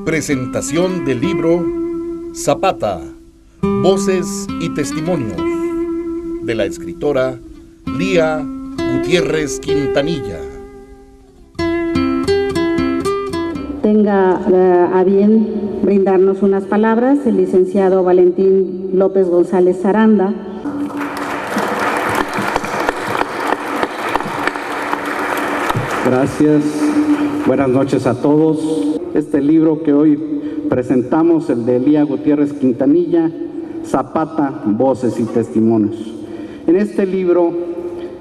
Presentación del libro Zapata, Voces y Testimonios, de la escritora Lía Gutiérrez Quintanilla. Tenga a bien brindarnos unas palabras el licenciado Valentín López González Aranda. Gracias. Buenas noches a todos. Este libro que hoy presentamos, el de Lía Gutiérrez Quintanilla, Zapata, Voces y Testimonios. En este libro,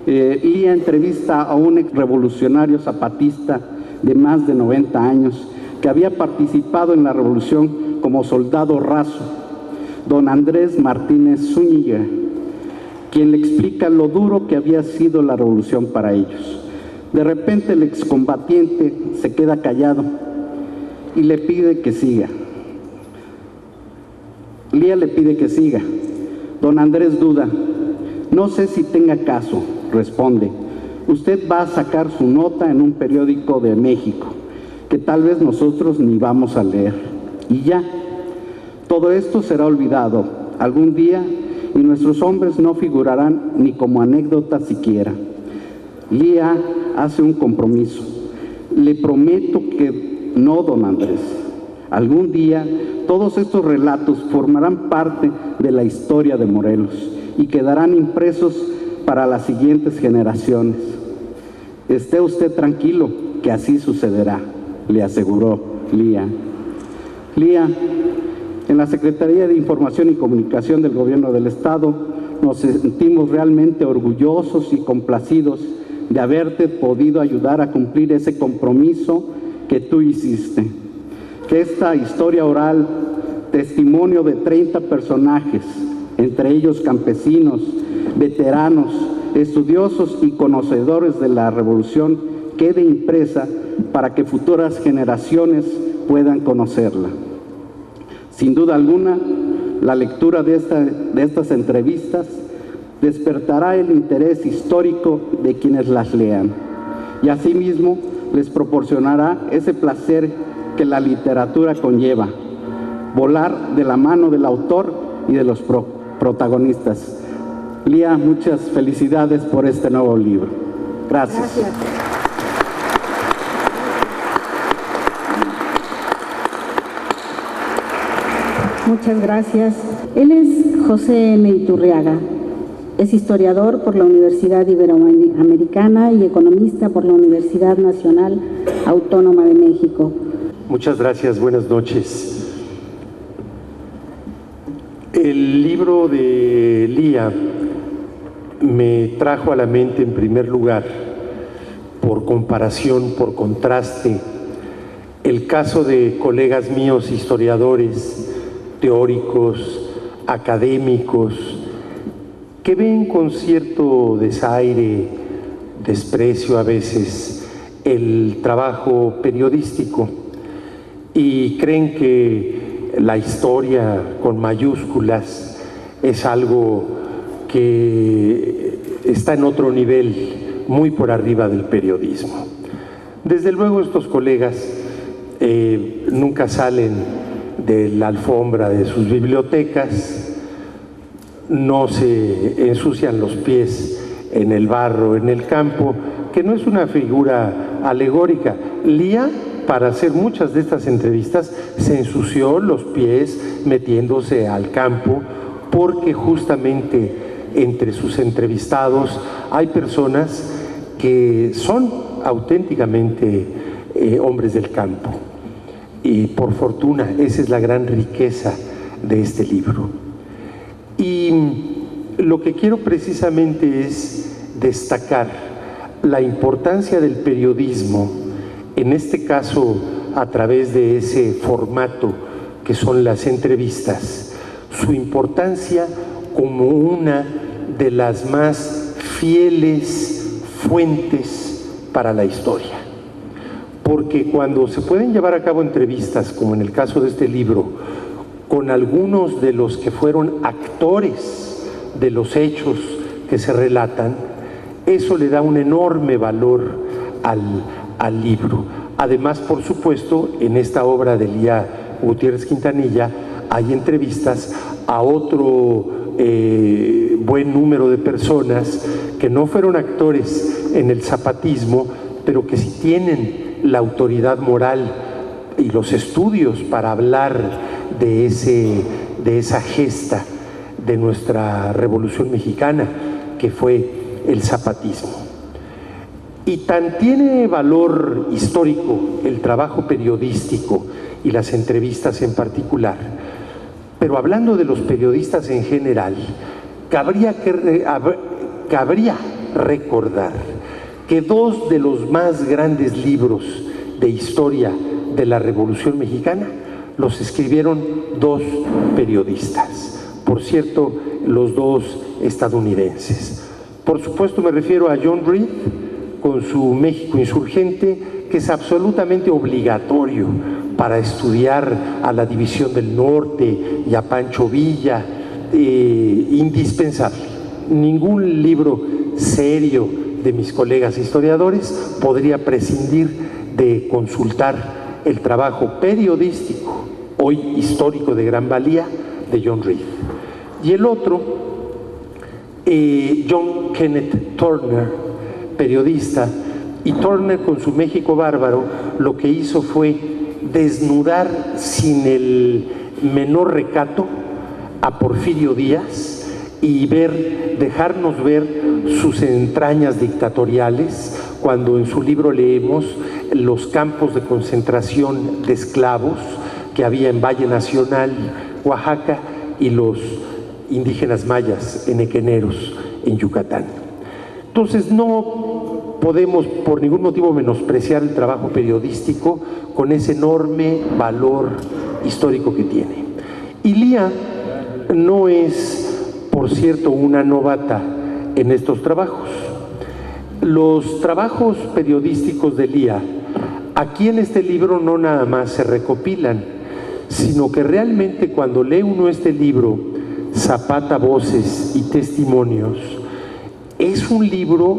Lía entrevista a un revolucionario zapatista de más de 90 años que había participado en la revolución como soldado raso, don Andrés Martínez Zúñiga, quien le explica lo duro que había sido la revolución para ellos. De repente el excombatiente se queda callado y le pide que siga. Lía le pide que siga. Don Andrés duda. No sé si tenga caso, responde. Usted va a sacar su nota en un periódico de México, que tal vez nosotros ni vamos a leer. Y ya, todo esto será olvidado algún día y nuestros hombres no figurarán ni como anécdota siquiera. Lía hace un compromiso. Le prometo que no, don Andrés. Algún día todos estos relatos formarán parte de la historia de Morelos y quedarán impresos para las siguientes generaciones. Esté usted tranquilo, que así sucederá, le aseguró Lía. Lía, en la Secretaría de Información y Comunicación del Gobierno del Estado nos sentimos realmente orgullosos y complacidos de haberte podido ayudar a cumplir ese compromiso que tú hiciste. Que esta historia oral, testimonio de 30 personajes, entre ellos campesinos, veteranos, estudiosos y conocedores de la revolución, quede impresa para que futuras generaciones puedan conocerla. Sin duda alguna, la lectura de estas entrevistas despertará el interés histórico de quienes las lean y asimismo les proporcionará ese placer que la literatura conlleva, volar de la mano del autor y de los protagonistas. Lía, muchas felicidades por este nuevo libro. Gracias. Gracias. Muchas gracias. Él es José M. Iturriaga. Es historiador por la Universidad Iberoamericana y economista por la Universidad Nacional Autónoma de México. Muchas gracias, buenas noches. El libro de Lía me trajo a la mente en primer lugar, por comparación, por contraste, el caso de colegas míos historiadores, teóricos, académicos, que ven con cierto desaire, desprecio a veces, el trabajo periodístico y creen que la historia con mayúsculas es algo que está en otro nivel, muy por arriba del periodismo. Desde luego estos colegas nunca salen de la alfombra de sus bibliotecas, no se ensucian los pies en el barro, en el campo, que no es una figura alegórica. Lía, para hacer muchas de estas entrevistas, se ensució los pies metiéndose al campo, porque justamente entre sus entrevistados hay personas que son auténticamente hombres del campo. Y por fortuna, esa es la gran riqueza de este libro. Y lo que quiero precisamente es destacar la importancia del periodismo, en este caso a través de ese formato que son las entrevistas, su importancia como una de las más fieles fuentes para la historia. Porque cuando se pueden llevar a cabo entrevistas, como en el caso de este libro, con algunos de los que fueron actores de los hechos que se relatan, eso le da un enorme valor al libro. Además, por supuesto, en esta obra de Lía Gutiérrez Quintanilla hay entrevistas a otro buen número de personas que no fueron actores en el zapatismo, pero que sí tienen la autoridad moral y los estudios para hablar de esa gesta de nuestra Revolución Mexicana, que fue el zapatismo. Y tan tiene valor histórico el trabajo periodístico y las entrevistas en particular, pero hablando de los periodistas en general, cabría recordar que dos de los más grandes libros de historia de la Revolución Mexicana los escribieron dos periodistas, por cierto, los dos estadounidenses. Por supuesto me refiero a John Reed con su México Insurgente, que es absolutamente obligatorio para estudiar a la División del Norte y a Pancho Villa, indispensable. Ningún libro serio de mis colegas historiadores podría prescindir de consultar el trabajo periodístico, hoy histórico de gran valía, de John Reed. Y el otro, John Kenneth Turner, periodista, y Turner con su México Bárbaro lo que hizo fue desnudar sin el menor recato a Porfirio Díaz y dejarnos ver sus entrañas dictatoriales, cuando en su libro leemos los campos de concentración de esclavos que había en Valle Nacional, Oaxaca, y los indígenas mayas enequeneros en Yucatán. Entonces no podemos por ningún motivo menospreciar el trabajo periodístico con ese enorme valor histórico que tiene. Y Lía no es, por cierto, una novata en estos trabajos. Los trabajos periodísticos de Lía, aquí en este libro no nada más se recopilan, sino que realmente cuando lee uno este libro, Zapata, Voces y Testimonios, es un libro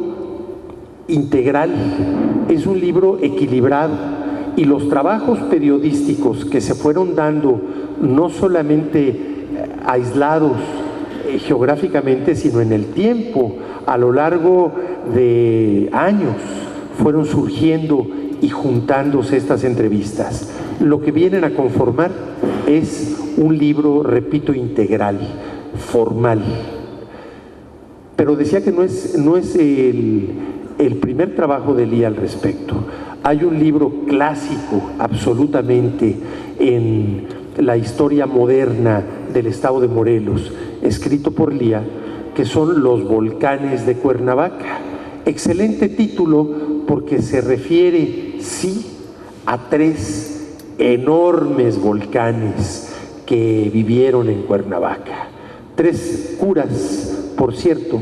integral, es un libro equilibrado, y los trabajos periodísticos que se fueron dando no solamente aislados geográficamente, sino en el tiempo, a lo largo de años, fueron surgiendo y juntándose estas entrevistas. Lo que vienen a conformar es un libro, repito, integral, formal. Pero decía que no es el primer trabajo de Lía al respecto. Hay un libro clásico, absolutamente, en la historia moderna del estado de Morelos, escrito por Lía, que son Los volcanes de Cuernavaca. Excelente título porque se refiere, sí, a 3 enormes volcanes que vivieron en Cuernavaca. 3 curas, por cierto,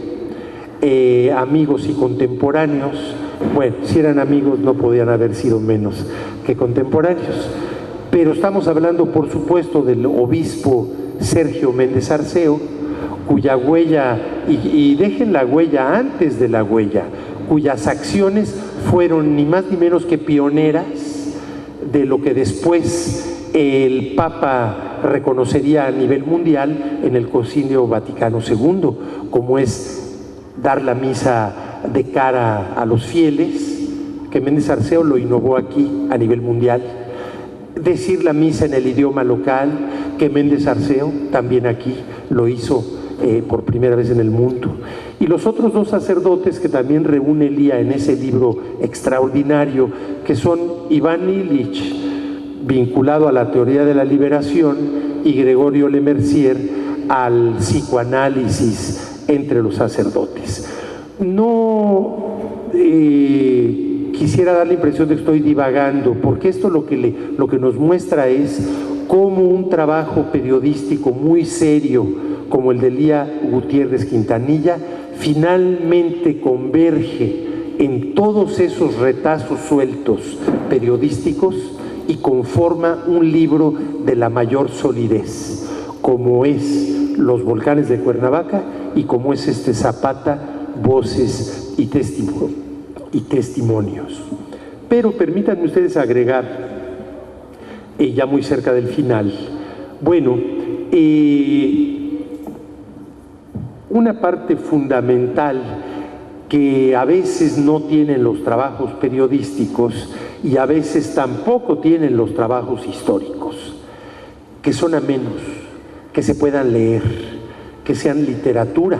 amigos y contemporáneos. Bueno, si eran amigos no podían haber sido menos que contemporáneos. Pero estamos hablando, por supuesto, del obispo Sergio Méndez Arceo, cuya huella, y dejen la huella antes de la huella, cuyas acciones fueron ni más ni menos que pioneras de lo que después el Papa reconocería a nivel mundial en el Concilio Vaticano II, como es dar la misa de cara a los fieles, que Méndez Arceo lo innovó aquí a nivel mundial, decir la misa en el idioma local, que Méndez Arceo también aquí lo hizo por primera vez en el mundo. Y los otros 2 sacerdotes que también reúne Lía en ese libro extraordinario, que son Iván Illich, vinculado a la teoría de la liberación, y Gregorio Lemercier al psicoanálisis entre los sacerdotes. No quisiera dar la impresión de que estoy divagando, porque esto lo que nos muestra es cómo un trabajo periodístico muy serio como el de Lía Gutiérrez Quintanilla finalmente converge en todos esos retazos sueltos periodísticos y conforma un libro de la mayor solidez, como es Los volcanes de Cuernavaca y como es este Zapata, Voces y Testimonios. Pero permítanme ustedes agregar, ya muy cerca del final, bueno, una parte fundamental que a veces no tienen los trabajos periodísticos y a veces tampoco tienen los trabajos históricos, que son amenos, que se puedan leer, que sean literatura,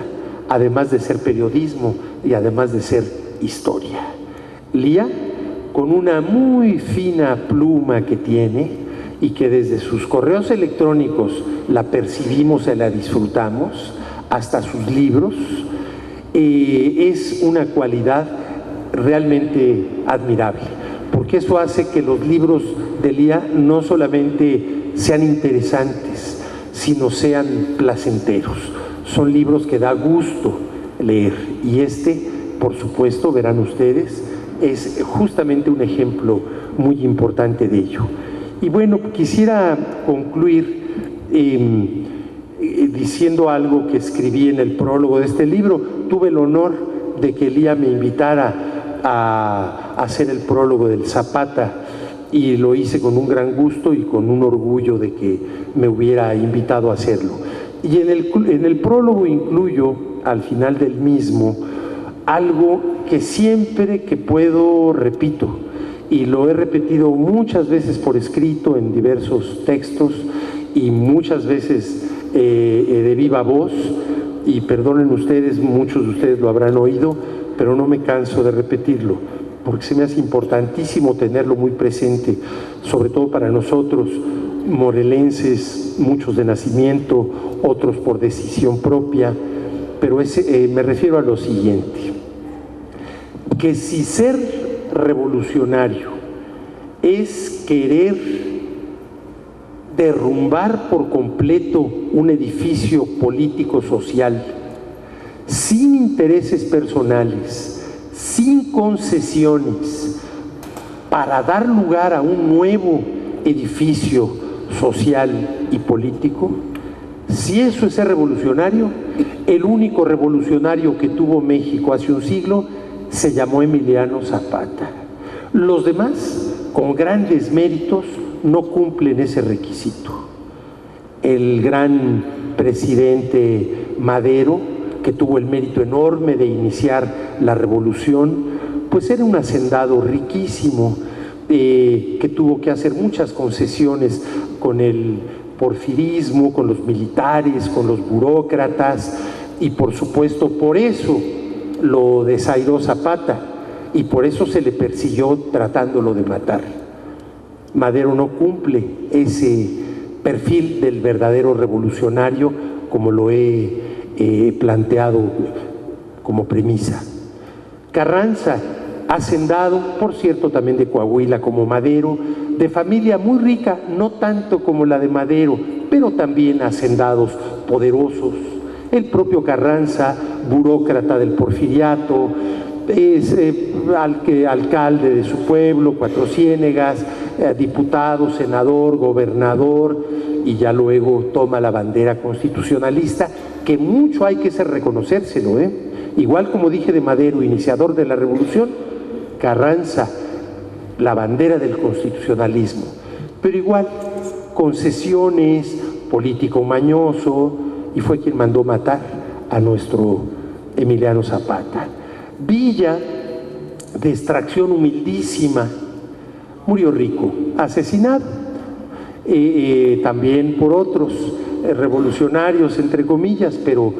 además de ser periodismo y además de ser historia. Lía, con una muy fina pluma que tiene y que desde sus correos electrónicos la percibimos y la disfrutamos, hasta sus libros, es una cualidad realmente admirable, porque eso hace que los libros de Lía no solamente sean interesantes, sino sean placenteros. Son libros que da gusto leer, y por supuesto, verán ustedes, es justamente un ejemplo muy importante de ello. Y bueno, quisiera concluir diciendo algo que escribí en el prólogo de este libro. Tuve el honor de que Lía me invitara a hacer el prólogo del Zapata, y lo hice con un gran gusto y con un orgullo de que me hubiera invitado a hacerlo. Y en el prólogo incluyo, al final del mismo, algo que siempre que puedo repito, y lo he repetido muchas veces por escrito en diversos textos y muchas veces de viva voz, y perdonen ustedes, muchos de ustedes lo habrán oído, pero no me canso de repetirlo, porque se me hace importantísimo tenerlo muy presente, sobre todo para nosotros, morelenses, muchos de nacimiento, otros por decisión propia, pero me refiero a lo siguiente, que si ser revolucionario es querer derrumbar por completo un edificio político-social, sin intereses personales, sin concesiones, para dar lugar a un nuevo edificio social y político, si eso es ser revolucionario, el único revolucionario que tuvo México hace un siglo se llamó Emiliano Zapata. Los demás, con grandes méritos, no cumplen ese requisito. El gran presidente Madero, que tuvo el mérito enorme de iniciar la revolución, pues era un hacendado riquísimo, que tuvo que hacer muchas concesiones con el porfirismo, con los militares, con los burócratas, y por supuesto por eso lo desairó Zapata, y por eso se le persiguió tratándolo de matar. Madero no cumple ese perfil del verdadero revolucionario, como lo he planteado como premisa. Carranza, hacendado, por cierto, también de Coahuila como Madero, de familia muy rica, no tanto como la de Madero, pero también hacendados poderosos. El propio Carranza, burócrata del porfiriato, es alcalde de su pueblo, Cuatro Ciénegas, diputado, senador, gobernador, y ya luego toma la bandera constitucionalista, que mucho hay que reconocérselo, igual como dije de Madero, iniciador de la revolución, Carranza, la bandera del constitucionalismo, pero igual, concesiones, político mañoso, y fue quien mandó matar a nuestro Emiliano Zapata. Villa, de extracción humildísima, murió rico, asesinado, también por otros revolucionarios, entre comillas, pero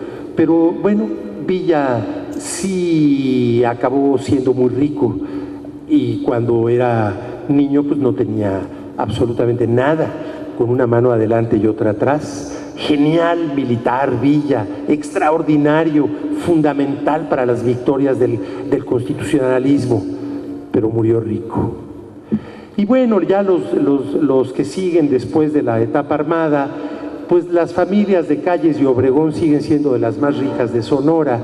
bueno, Villa sí acabó siendo muy rico, y cuando era niño pues no tenía absolutamente nada, con una mano adelante y otra atrás. Genial militar Villa, extraordinario, fundamental para las victorias del constitucionalismo, pero murió rico. Y bueno, ya los que siguen después de la etapa armada, pues las familias de Calles y Obregón siguen siendo de las más ricas de Sonora,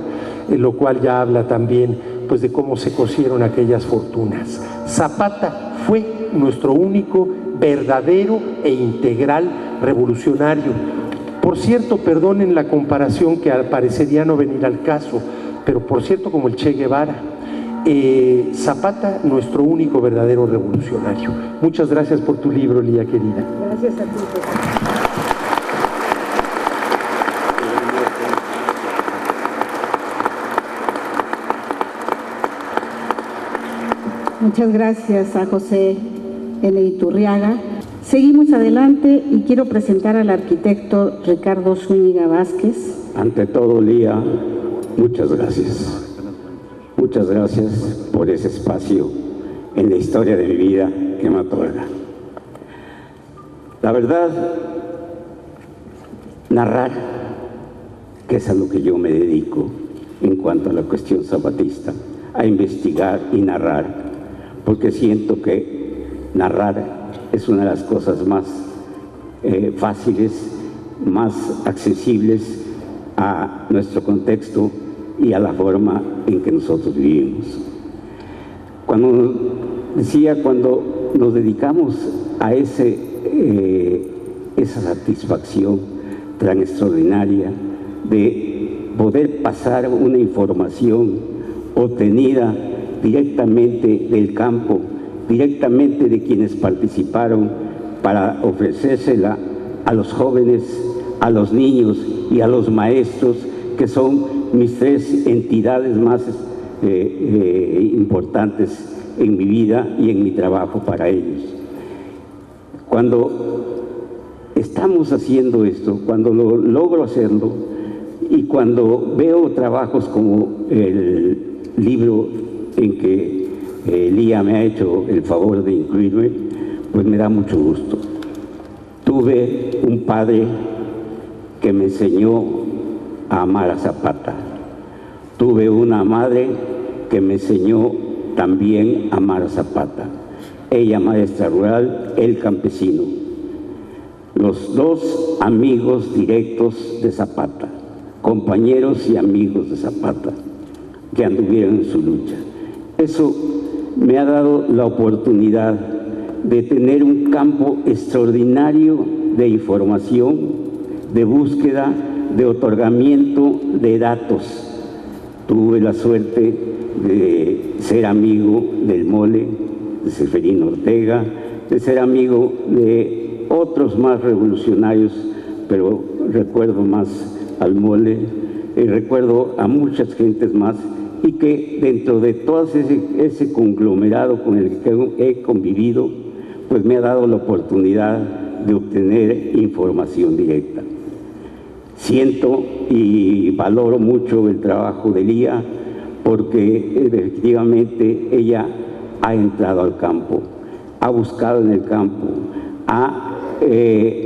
lo cual ya habla también pues de cómo se cosieron aquellas fortunas. Zapata fue nuestro único verdadero e integral revolucionario. Por cierto, perdonen la comparación que parecería no venir al caso, pero por cierto, como el Che Guevara, Zapata, nuestro único verdadero revolucionario. Muchas gracias por tu libro, Lía querida. Gracias a ti. Muchas gracias a José N. Iturriaga. Seguimos adelante y quiero presentar al arquitecto Ricardo Zúñiga Vázquez. Ante todo, Lía, muchas gracias. Muchas gracias por ese espacio en la historia de mi vida que me otorga. La verdad, narrar, que es a lo que yo me dedico en cuanto a la cuestión zapatista, a investigar y narrar, porque siento que narrar es una de las cosas más fáciles, más accesibles a nuestro contexto y a la forma en que nosotros vivimos. Cuando nos dedicamos a esa satisfacción tan extraordinaria de poder pasar una información obtenida directamente del campo, directamente de quienes participaron, para ofrecérsela a los jóvenes, a los niños y a los maestros, que son mis tres entidades más importantes en mi vida y en mi trabajo para ellos. Cuando estamos haciendo esto, cuando lo logro hacerlo y cuando veo trabajos como el libro en que Lía me ha hecho el favor de incluirme, pues me da mucho gusto. Tuve un padre que me enseñó a amar a Zapata. Tuve una madre que me enseñó también a amar a Zapata. Ella maestra rural, él campesino. Los dos amigos directos de Zapata, compañeros y amigos de Zapata, que anduvieron en su lucha. Eso me ha dado la oportunidad de tener un campo extraordinario de información, de búsqueda, de otorgamiento de datos. Tuve la suerte de ser amigo del Mole, de Seferino Ortega, de ser amigo de otros más revolucionarios, pero recuerdo más al Mole, recuerdo a muchas gentes más, y que dentro de todo ese conglomerado con el que he convivido, pues me ha dado la oportunidad de obtener información directa. Siento y valoro mucho el trabajo de Lía, porque efectivamente ella ha entrado al campo, ha buscado en el campo, ha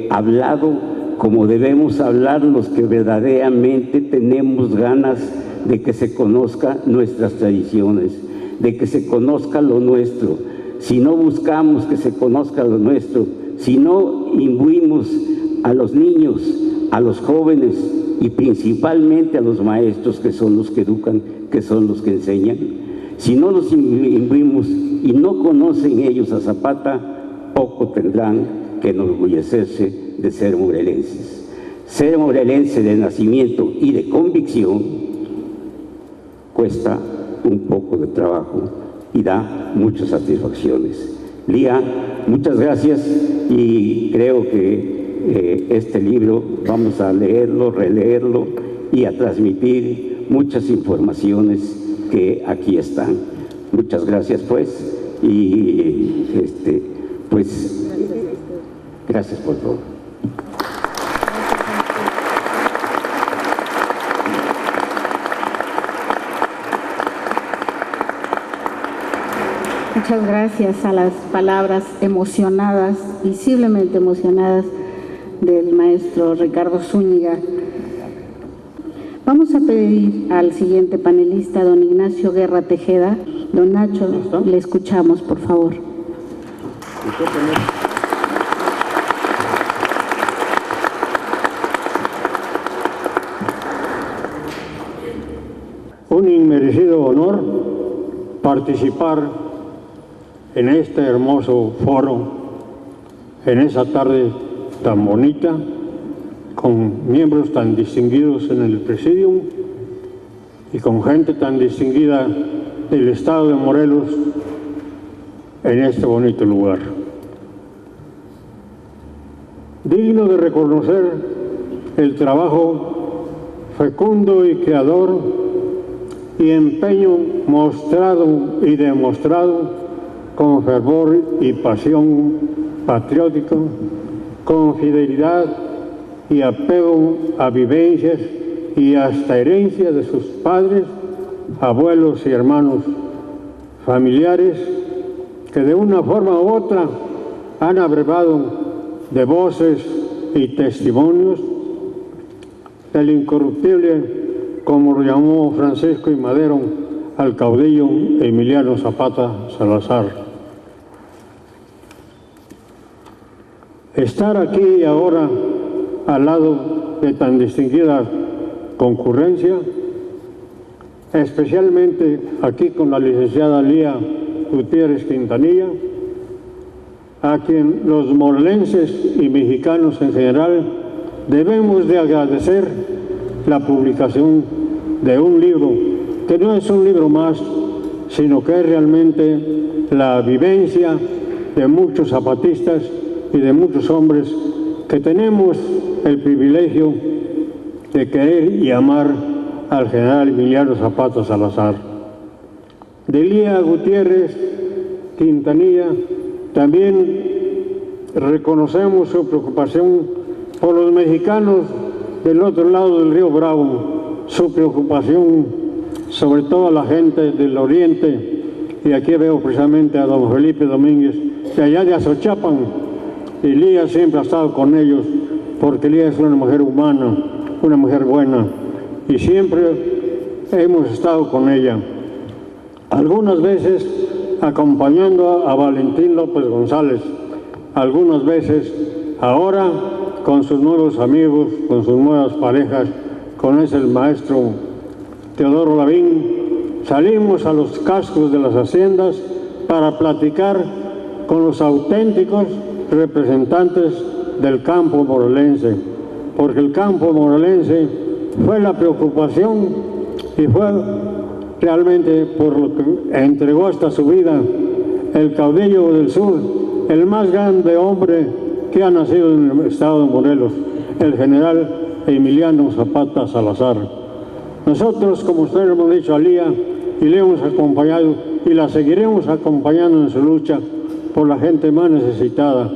hablado como debemos hablar los que verdaderamente tenemos ganas de que se conozcan nuestras tradiciones, de que se conozca lo nuestro. Si no buscamos que se conozca lo nuestro, si no imbuimos a los niños, a los jóvenes y principalmente a los maestros, que son los que educan, que son los que enseñan, si no los imbuimos y no conocen ellos a Zapata, poco tendrán que enorgullecerse de ser morelenses. Ser morelense de nacimiento y de convicción cuesta un poco de trabajo y da muchas satisfacciones. Lía, muchas gracias, y creo que este libro vamos a leerlo, releerlo y a transmitir muchas informaciones que aquí están. Muchas gracias, pues, y pues gracias por todo. Muchas gracias a las palabras emocionadas, visiblemente emocionadas, del maestro Ricardo Zúñiga. Vamos a pedir al siguiente panelista, don Ignacio Guerra Tejeda. Don Nacho, le escuchamos, por favor. Un inmerecido honor participar en este hermoso foro, en esa tarde tan bonita, con miembros tan distinguidos en el Presidium y con gente tan distinguida del estado de Morelos en este bonito lugar. Digno de reconocer el trabajo fecundo y creador y empeño mostrado y demostrado con fervor y pasión patriótica, con fidelidad y apego a vivencias y hasta herencia de sus padres, abuelos y hermanos, familiares que de una forma u otra han abrevado de voces y testimonios del incorruptible, como lo llamó Francisco I. Madero, al caudillo Emiliano Zapata Salazar. Estar aquí ahora al lado de tan distinguida concurrencia, especialmente aquí con la licenciada Lía Gutiérrez Quintanilla, a quien los morelenses y mexicanos en general debemos de agradecer la publicación de un libro que no es un libro más, sino que es realmente la vivencia de muchos zapatistas y de muchos hombres que tenemos el privilegio de querer y amar al general Emiliano Zapata Salazar. De Lía Gutiérrez Quintanilla también reconocemos su preocupación por los mexicanos del otro lado del río Bravo, su preocupación sobre todo a la gente del oriente, y aquí veo precisamente a don Felipe Domínguez, de allá de Azochapan, y Lía siempre ha estado con ellos, porque Lía es una mujer humana, una mujer buena, y siempre hemos estado con ella. Algunas veces acompañando a Valentín López González, algunas veces ahora con sus nuevos amigos, con sus nuevas parejas, con el maestro Teodoro Lavín, salimos a los cascos de las haciendas para platicar con los auténticos representantes del campo morelense, porque el campo morelense fue la preocupación y fue realmente por lo que entregó hasta su vida el caudillo del sur, el más grande hombre que ha nacido en el estado de Morelos, el general Emiliano Zapata Salazar. Nosotros, como ustedes hemos dicho a Lía, y le hemos acompañado y la seguiremos acompañando en su lucha por la gente más necesitada.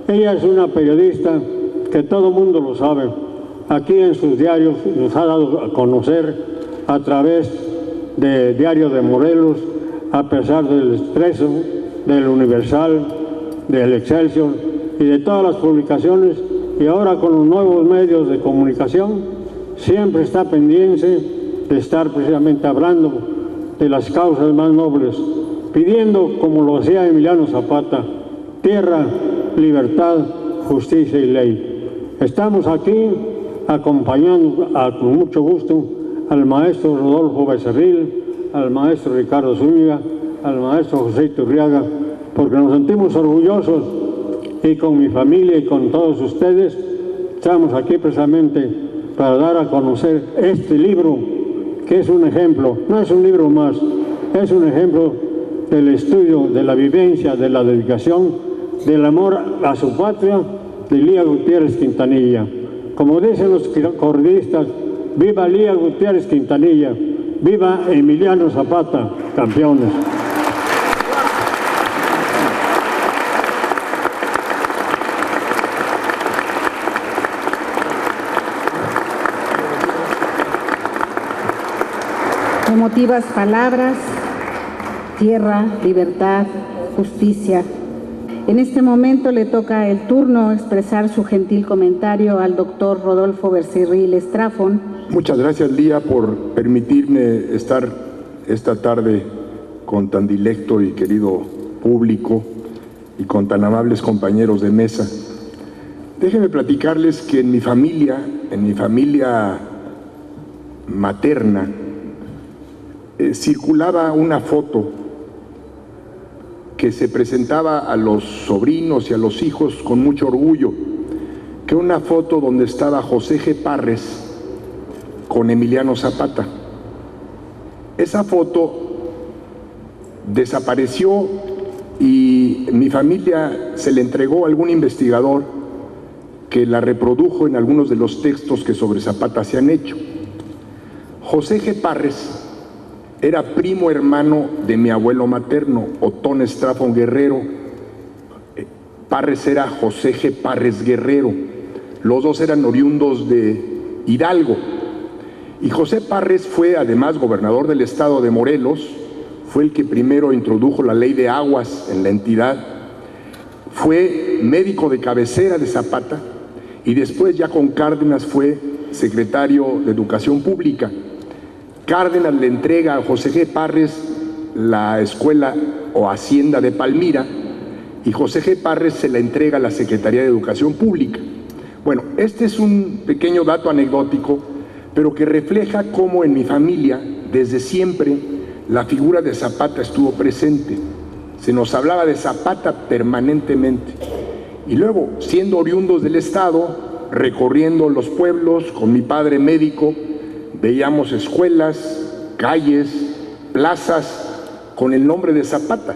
Ella es una periodista que todo el mundo lo sabe. Aquí en sus diarios nos ha dado a conocer a través de Diario de Morelos, a pesar del Expreso, del Universal, del Excelsior y de todas las publicaciones, y ahora con los nuevos medios de comunicación, siempre está pendiente de estar precisamente hablando de las causas más nobles, pidiendo, como lo hacía Emiliano Zapata, tierra, libertad, justicia y ley. Estamos aquí acompañando con mucho gusto al maestro Rodolfo Becerril, al maestro Ricardo Zúñiga, al maestro José Iturriaga, porque nos sentimos orgullosos, y con mi familia y con todos ustedes estamos aquí precisamente para dar a conocer este libro, que es un ejemplo, no es un libro más, es un ejemplo del estudio, de la vivencia, de la dedicación, del amor a su patria, de Lía Gutiérrez Quintanilla. Como dicen los corridistas, viva Lía Gutiérrez Quintanilla, viva Emiliano Zapata, campeones. Emotivas palabras, tierra, libertad, justicia. En este momento le toca el turno expresar su gentil comentario al doctor Rodolfo Becerril Estrafón. Muchas gracias, Lía, por permitirme estar esta tarde con tan dilecto y querido público y con tan amables compañeros de mesa. Déjenme platicarles que en mi familia materna, circulaba una foto que se presentaba a los sobrinos y a los hijos con mucho orgullo, que una foto donde estaba José G. Parres con Emiliano Zapata. Esa foto desapareció y mi familia se le entregó a algún investigador que la reprodujo en algunos de los textos que sobre Zapata se han hecho. José G. Parres era primo hermano de mi abuelo materno, Otón Estrafón Guerrero. Parres era José G. Parres Guerrero. Los dos eran oriundos de Hidalgo. Y José Parres fue además gobernador del estado de Morelos, fue el que primero introdujo la ley de aguas en la entidad, fue médico de cabecera de Zapata y después ya con Cárdenas fue secretario de Educación Pública. Cárdenas le entrega a José G. Parres la escuela o hacienda de Palmira y José G. Parres se la entrega a la Secretaría de Educación Pública. Bueno, este es un pequeño dato anecdótico, pero que refleja cómo en mi familia, desde siempre, la figura de Zapata estuvo presente. Se nos hablaba de Zapata permanentemente. Y luego, siendo oriundos del estado, recorriendo los pueblos con mi padre médico, veíamos escuelas, calles, plazas con el nombre de Zapata.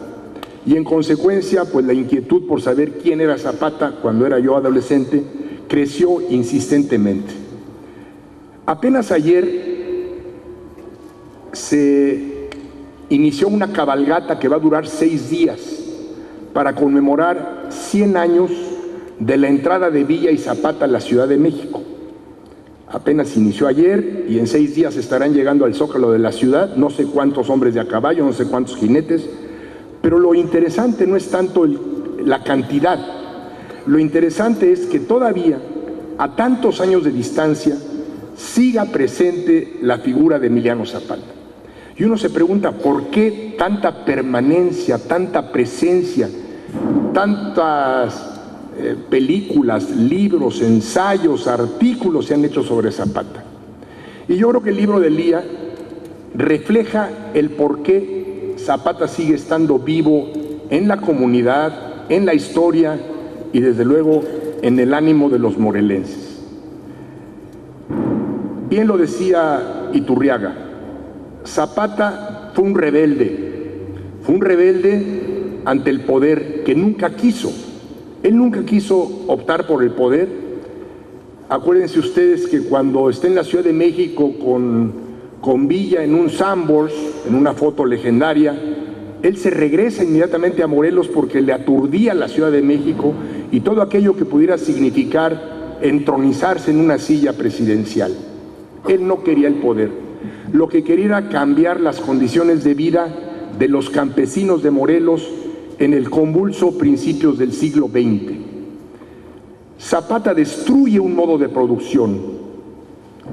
Y en consecuencia, pues la inquietud por saber quién era Zapata cuando era yo adolescente creció insistentemente. Apenas ayer se inició una cabalgata que va a durar 6 días para conmemorar 100 años de la entrada de Villa y Zapata a la Ciudad de México. Apenas inició ayer y en 6 días estarán llegando al Zócalo de la ciudad, no sé cuántos hombres de a caballo, no sé cuántos jinetes, pero lo interesante no es tanto la cantidad, lo interesante es que todavía, a tantos años de distancia, siga presente la figura de Emiliano Zapata. Y uno se pregunta, ¿por qué tanta permanencia, tanta presencia, tantas películas, libros, ensayos, artículos se han hecho sobre Zapata? Y yo creo que el libro de Lía refleja el por qué Zapata sigue estando vivo en la comunidad, en la historia y desde luego en el ánimo de los morelenses. Bien lo decía Iturriaga, Zapata fue un rebelde ante el poder que nunca quiso. Él nunca quiso optar por el poder. Acuérdense ustedes que cuando está en la Ciudad de México con Villa en un Sanborns, en una foto legendaria, él se regresa inmediatamente a Morelos porque le aturdía la Ciudad de México y todo aquello que pudiera significar entronizarse en una silla presidencial. Él no quería el poder, lo que quería era cambiar las condiciones de vida de los campesinos de Morelos en el convulso principios del siglo XX. Zapata destruye un modo de producción,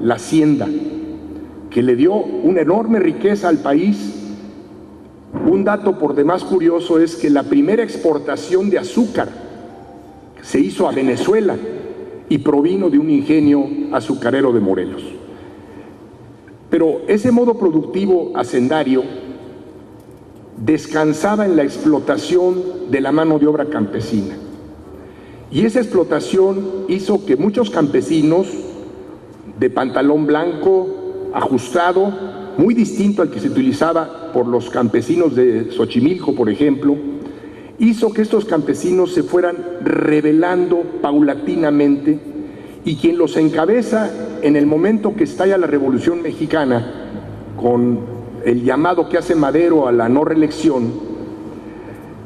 la hacienda, que le dio una enorme riqueza al país. Un dato por demás curioso es que la primera exportación de azúcar se hizo a Venezuela y provino de un ingenio azucarero de Morelos. Pero ese modo productivo hacendario descansaba en la explotación de la mano de obra campesina. Y esa explotación hizo que muchos campesinos de pantalón blanco, ajustado, muy distinto al que se utilizaba por los campesinos de Xochimilco, por ejemplo, hizo que estos campesinos se fueran rebelando paulatinamente y quien los encabeza en el momento que estalla la Revolución Mexicana con el llamado que hace Madero a la no reelección,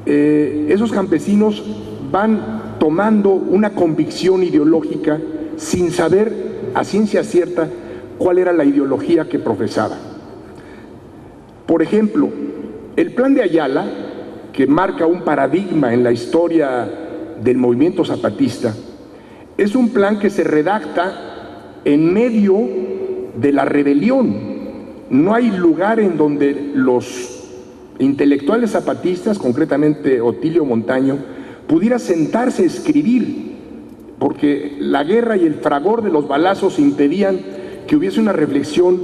esos campesinos van tomando una convicción ideológica sin saber a ciencia cierta cuál era la ideología que profesaba. Por ejemplo, el Plan de Ayala, que marca un paradigma en la historia del movimiento zapatista, es un plan que se redacta en medio de la rebelión. No hay lugar en donde los intelectuales zapatistas, concretamente Otilio Montaño, pudiera sentarse a escribir, porque la guerra y el fragor de los balazos impedían que hubiese una reflexión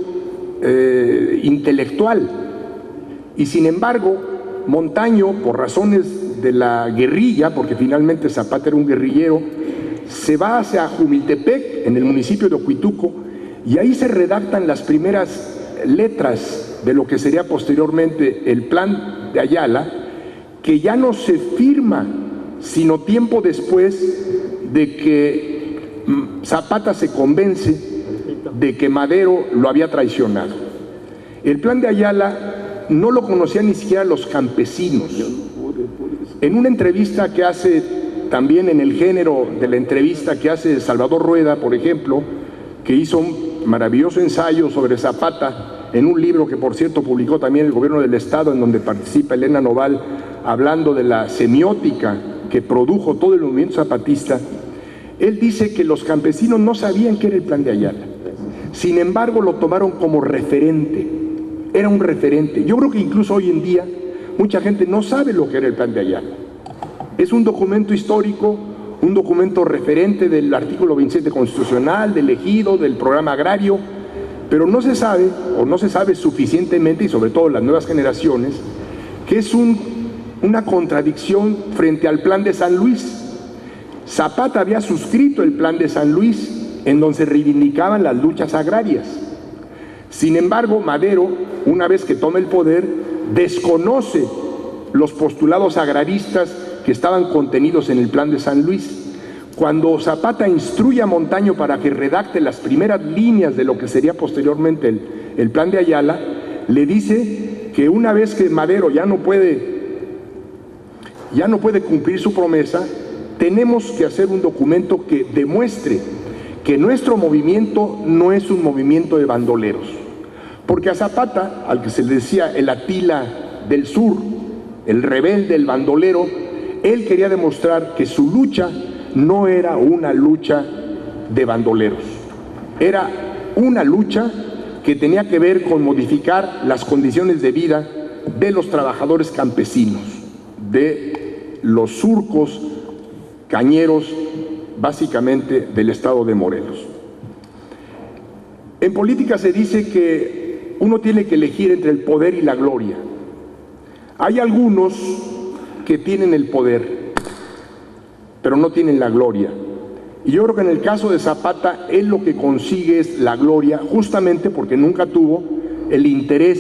intelectual. Y sin embargo, Montaño, por razones de la guerrilla, porque finalmente Zapata era un guerrillero, se va hacia Jumiltepec, en el municipio de Ocuituco, y ahí se redactan las primeras letras de lo que sería posteriormente el Plan de Ayala, que ya no se firma sino tiempo después de que Zapata se convence de que Madero lo había traicionado. El Plan de Ayala no lo conocían ni siquiera los campesinos. En una entrevista que hace también en el género de la entrevista que hace Salvador Rueda, por ejemplo, que hizo un maravilloso ensayo sobre Zapata en un libro que, por cierto, publicó también el Gobierno del Estado, en donde participa Elena Noval, hablando de la semiótica que produjo todo el movimiento zapatista. Él dice que los campesinos no sabían qué era el Plan de Ayala. Sin embargo, lo tomaron como referente. Era un referente. Yo creo que incluso hoy en día mucha gente no sabe lo que era el Plan de Ayala. Es un documento histórico, un documento referente del artículo 27 constitucional, del ejido, del programa agrario, pero no se sabe, o no se sabe suficientemente, y sobre todo las nuevas generaciones, que es una contradicción frente al Plan de San Luis. Zapata había suscrito el Plan de San Luis, en donde se reivindicaban las luchas agrarias. Sin embargo, Madero, una vez que toma el poder, desconoce los postulados agraristas que estaban contenidos en el Plan de San Luis. Cuando Zapata instruye a Montaño para que redacte las primeras líneas de lo que sería posteriormente el Plan de Ayala, le dice que una vez que Madero ya no puede cumplir su promesa, tenemos que hacer un documento que demuestre que nuestro movimiento no es un movimiento de bandoleros. Porque a Zapata, al que se le decía el Atila del Sur, el rebelde, el bandolero, él quería demostrar que su lucha no era una lucha de bandoleros. Era una lucha que tenía que ver con modificar las condiciones de vida de los trabajadores campesinos, de los surcos cañeros, básicamente del estado de Morelos. En política se dice que uno tiene que elegir entre el poder y la gloria. Hay algunos que tienen el poder, pero no tienen la gloria. Y yo creo que en el caso de Zapata, él lo que consigue es la gloria, justamente porque nunca tuvo el interés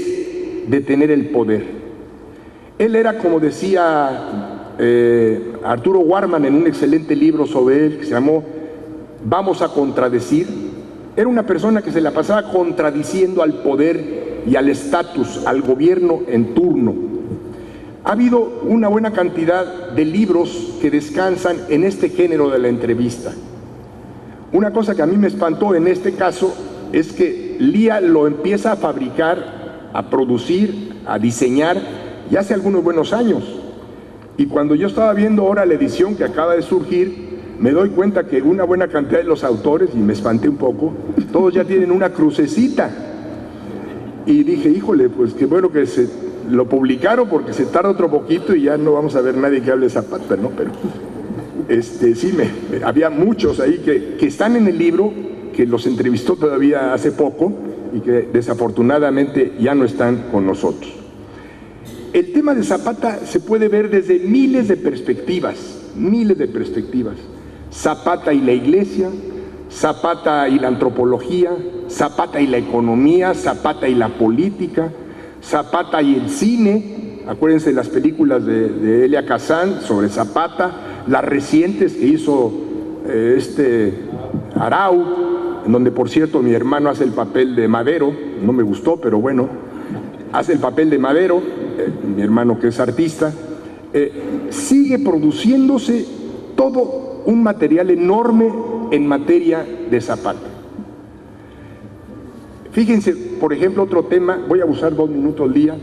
de tener el poder. Él era, como decía Arturo Warman en un excelente libro sobre él, que se llamó Vamos a contradecir, era una persona que se la pasaba contradiciendo al poder y al estatus, al gobierno en turno. Ha habido una buena cantidad de libros que descansan en este género de la entrevista. Una cosa que a mí me espantó en este caso es que Lía lo empieza a fabricar, a producir, a diseñar ya hace algunos buenos años. Y cuando yo estaba viendo ahora la edición que acaba de surgir, me doy cuenta que una buena cantidad de los autores, y me espanté un poco, todos ya tienen una crucecita. Y dije, híjole, pues qué bueno que lo publicaron, porque se tarda otro poquito y ya no vamos a ver nadie que hable Zapata, ¿no? Pero sí, había muchos ahí que están en el libro, que los entrevistó todavía hace poco y que desafortunadamente ya no están con nosotros. El tema de Zapata se puede ver desde miles de perspectivas, miles de perspectivas. Zapata y la iglesia, Zapata y la antropología, Zapata y la economía, Zapata y la política, Zapata y el cine. Acuérdense de las películas de Elia Kazan sobre Zapata, las recientes que hizo Arau, en donde, por cierto, mi hermano hace el papel de Madero. No me gustó, pero bueno, hace el papel de Madero, mi hermano que es artista. Sigue produciéndose todo un material enorme en materia de Zapata. Fíjense, por ejemplo, otro tema, voy a usar 2 minutos al día.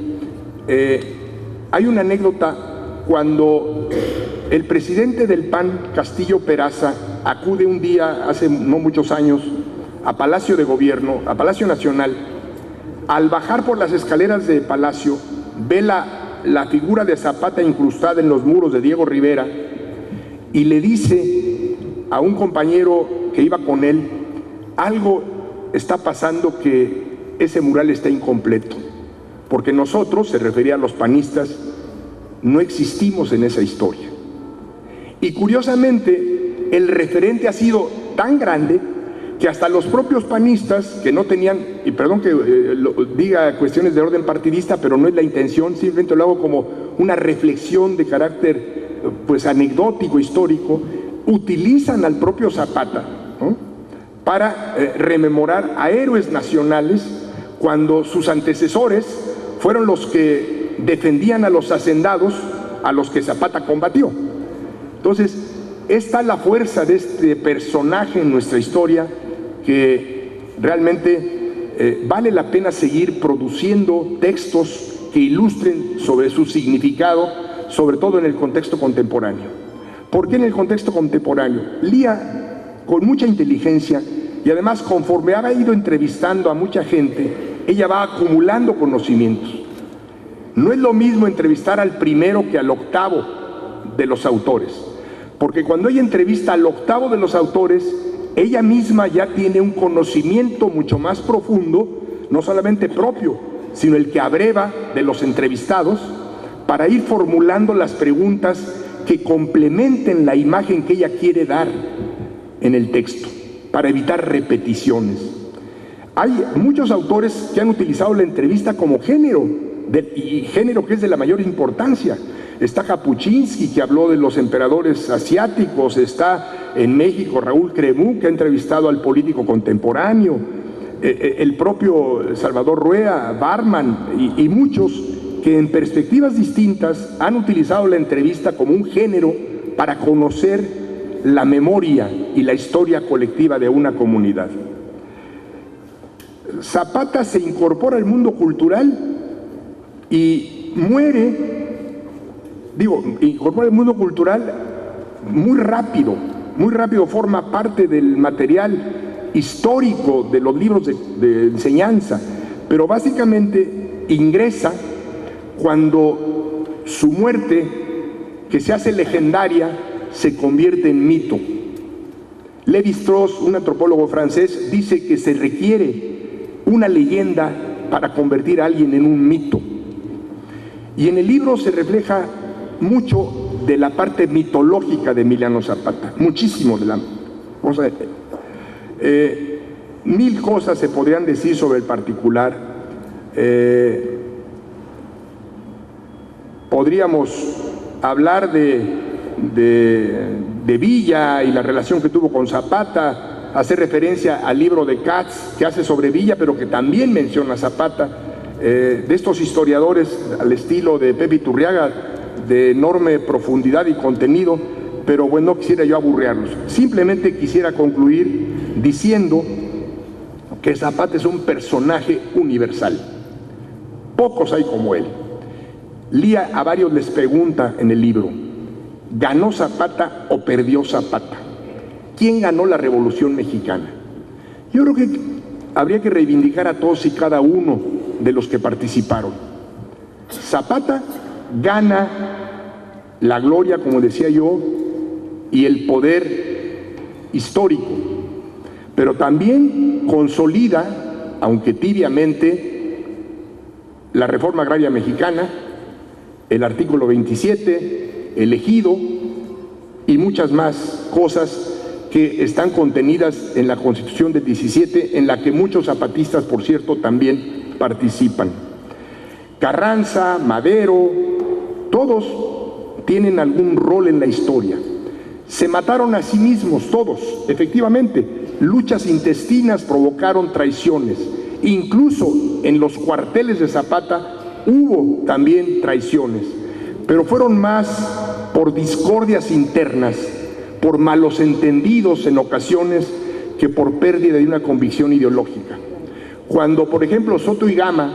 Hay una anécdota cuando el presidente del PAN, Castillo Peraza, acude un día, hace no muchos años, a Palacio de Gobierno, a Palacio Nacional. Al bajar por las escaleras de Palacio, ve la figura de Zapata incrustada en los muros de Diego Rivera y le dice a un compañero que iba con él, algo está pasando, que ese mural está incompleto, porque nosotros, se refería a los panistas, no existimos en esa historia. Y curiosamente, el referente ha sido tan grande que hasta los propios panistas, que no tenían, y perdón que diga cuestiones de orden partidista, pero no es la intención, simplemente lo hago como una reflexión de carácter pues anecdótico, histórico, utilizan al propio Zapata, ¿no?, para rememorar a héroes nacionales cuando sus antecesores fueron los que defendían a los hacendados a los que Zapata combatió. Entonces, esta es la fuerza de este personaje en nuestra historia, que realmente vale la pena seguir produciendo textos que ilustren sobre su significado, sobre todo en el contexto contemporáneo. ¿Por qué en el contexto contemporáneo? Lía, con mucha inteligencia y además conforme ha ido entrevistando a mucha gente, ella va acumulando conocimientos. No es lo mismo entrevistar al primero que al octavo de los autores, porque cuando ella entrevista al octavo de los autores, ella misma ya tiene un conocimiento mucho más profundo, no solamente propio, sino el que abreva de los entrevistados, para ir formulando las preguntas que complementen la imagen que ella quiere dar en el texto, para evitar repeticiones. Hay muchos autores que han utilizado la entrevista como género, y género que es de la mayor importancia. Está Kapuscinski, que habló de los emperadores asiáticos. Está en México Raúl Cremú, que ha entrevistado al político contemporáneo. El propio Salvador Rueda, Barman y muchos que en perspectivas distintas han utilizado la entrevista como un género para conocer la memoria y la historia colectiva de una comunidad. Zapata se incorpora al mundo cultural y incorpora el mundo cultural muy rápido, forma parte del material histórico de los libros de enseñanza, pero básicamente ingresa cuando su muerte, que se hace legendaria, se convierte en mito. Lévi-Strauss, un antropólogo francés, dice que se requiere una leyenda para convertir a alguien en un mito. Y en el libro se refleja mucho de la parte mitológica de Emiliano Zapata, muchísimo de la cosa. Mil cosas se podrían decir sobre el particular. Podríamos hablar de Villa y la relación que tuvo con Zapata, hacer referencia al libro de Katz que hace sobre Villa, pero que también menciona a Zapata, de estos historiadores al estilo de Pepe Iturriaga, de enorme profundidad y contenido, pero bueno, no quisiera yo aburrirlos. Simplemente quisiera concluir diciendo que Zapata es un personaje universal. Pocos hay como él. Lía a varios les pregunta en el libro: ¿ganó Zapata o perdió Zapata? ¿Quién ganó la Revolución Mexicana? Yo creo que habría que reivindicar a todos y cada uno de los que participaron. Zapata gana la gloria, como decía yo, y el poder histórico, pero también consolida, aunque tibiamente, la reforma agraria mexicana, el artículo 27, el ejido y muchas más cosas que están contenidas en la Constitución del 17, en la que muchos zapatistas, por cierto, también participan. Carranza, Madero, todos tienen algún rol en la historia. Se mataron a sí mismos todos, efectivamente. Luchas intestinas provocaron traiciones. Incluso en los cuarteles de Zapata hubo también traiciones, pero fueron más por discordias internas, por malos entendidos en ocasiones, que por pérdida de una convicción ideológica. Cuando, por ejemplo, Soto y Gama,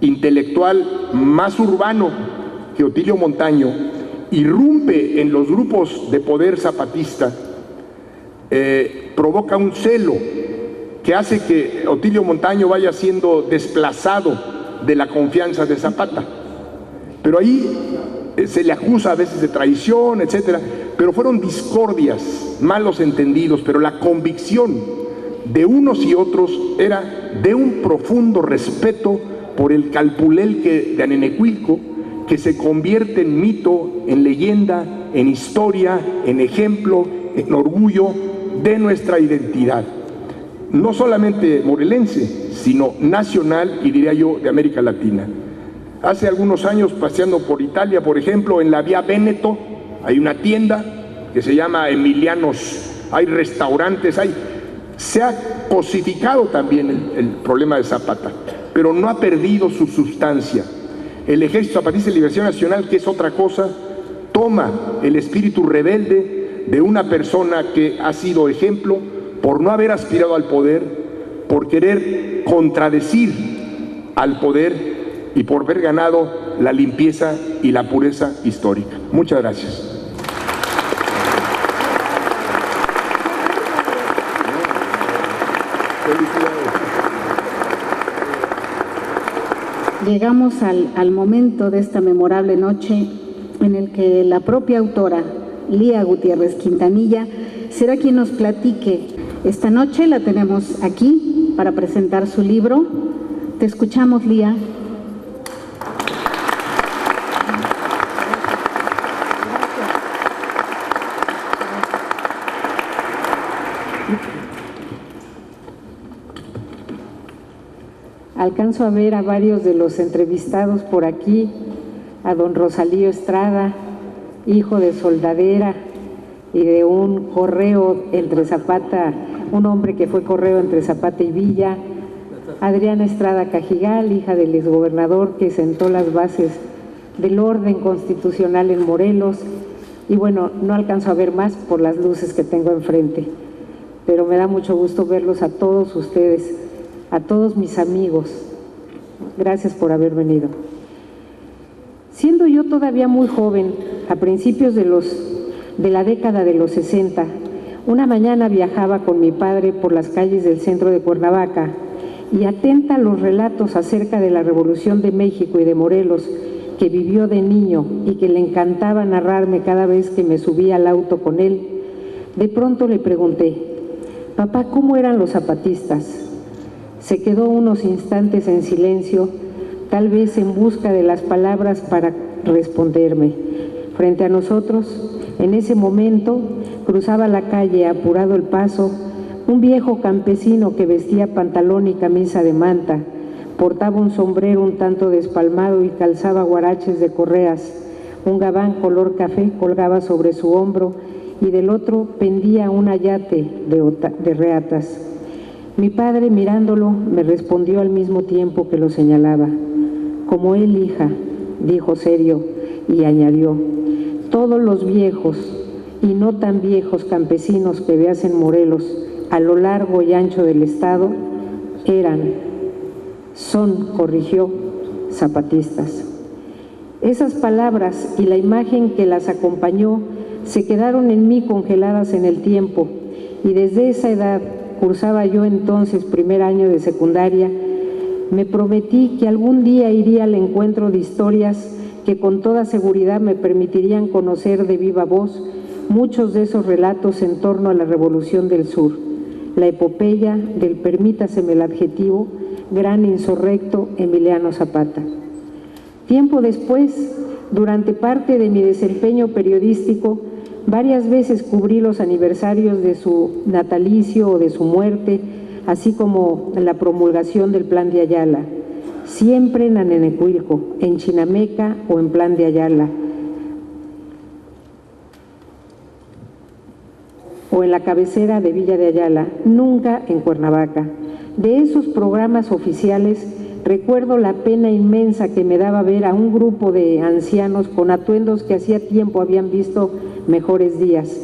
intelectual más urbano que Otilio Montaño, irrumpe en los grupos de poder zapatista, provoca un celo que hace que Otilio Montaño vaya siendo desplazado de la confianza de Zapata. Pero ahí se le acusa a veces de traición, etcétera, pero fueron discordias, malos entendidos, pero la convicción de unos y otros era de un profundo respeto por el Calpulelque de Anenecuilco, que se convierte en mito, en leyenda, en historia, en ejemplo, en orgullo de nuestra identidad. no solamente morelense, sino nacional y diría yo de América Latina. Hace algunos años, paseando por Italia, por ejemplo, en la Vía Véneto, hay una tienda que se llama Emilianos, hay restaurantes, se ha cosificado también el problema de Zapata, pero no ha perdido su sustancia. El Ejército Zapatista de Liberación Nacional, que es otra cosa, toma el espíritu rebelde de una persona que ha sido ejemplo por no haber aspirado al poder, por querer contradecir al poder y por haber ganado la limpieza y la pureza histórica. Muchas gracias. Llegamos al momento de esta memorable noche en el que la propia autora, Lía Gutiérrez Quintanilla, será quien nos platique. Esta noche la tenemos aquí para presentar su libro. Te escuchamos, Lía. Alcanzo a ver a varios de los entrevistados por aquí, a don Rosalío Estrada, hijo de soldadera y de un correo entre Zapata, un hombre que fue correo entre Zapata y Villa, Adriana Estrada Cajigal, hija del exgobernador que sentó las bases del orden constitucional en Morelos, y bueno, no alcanzo a ver más por las luces que tengo enfrente, pero me da mucho gusto verlos a todos ustedes, a todos mis amigos. Gracias por haber venido. Siendo yo todavía muy joven, a principios de la década de los 60, una mañana viajaba con mi padre por las calles del centro de Cuernavaca y atenta a los relatos acerca de la Revolución de México y de Morelos que vivió de niño y que le encantaba narrarme cada vez que me subía al auto con él, de pronto le pregunté: papá, ¿cómo eran los zapatistas? Se quedó unos instantes en silencio, tal vez en busca de las palabras para responderme. Frente a nosotros, en ese momento, cruzaba la calle, apurado el paso, un viejo campesino que vestía pantalón y camisa de manta, portaba un sombrero un tanto despalmado y calzaba guaraches de correas. Un gabán color café colgaba sobre su hombro y del otro pendía un ayate de reatas. Mi padre, mirándolo, me respondió al mismo tiempo que lo señalaba. Como él, hija, dijo serio, y añadió: todos los viejos y no tan viejos campesinos que veas en Morelos a lo largo y ancho del estado corrigió, zapatistas. Esas palabras y la imagen que las acompañó se quedaron en mí congeladas en el tiempo, y desde esa edad, cursaba yo entonces primer año de secundaria, me prometí que algún día iría al encuentro de historias que con toda seguridad me permitirían conocer de viva voz muchos de esos relatos en torno a la Revolución del Sur, la epopeya del, permítaseme el adjetivo, gran insurrecto Emiliano Zapata. Tiempo después, durante parte de mi desempeño periodístico, varias veces cubrí los aniversarios de su natalicio o de su muerte, así como la promulgación del Plan de Ayala, siempre en Anenecuilco, en Chinameca o en Plan de Ayala, o en la cabecera de Villa de Ayala, nunca en Cuernavaca. De esos programas oficiales recuerdo la pena inmensa que me daba ver a un grupo de ancianos con atuendos que hacía tiempo habían visto mejores días.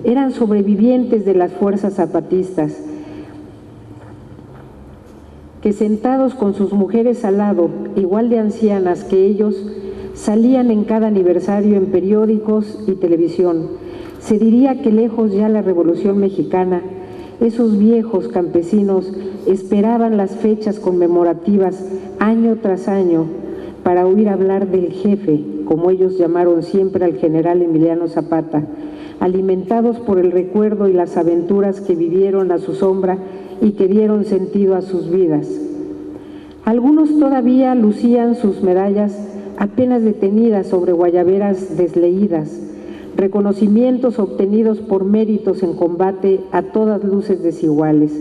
Eran sobrevivientes de las fuerzas zapatistas, que sentados con sus mujeres al lado, igual de ancianas que ellos, salían en cada aniversario en periódicos y televisión. Se diría que lejos ya la Revolución Mexicana, esos viejos campesinos esperaban las fechas conmemorativas año tras año para oír hablar del jefe, como ellos llamaron siempre al general Emiliano Zapata, alimentados por el recuerdo y las aventuras que vivieron a su sombra y que dieron sentido a sus vidas. Algunos todavía lucían sus medallas apenas detenidas sobre guayaberas desleídas, reconocimientos obtenidos por méritos en combate a todas luces desiguales.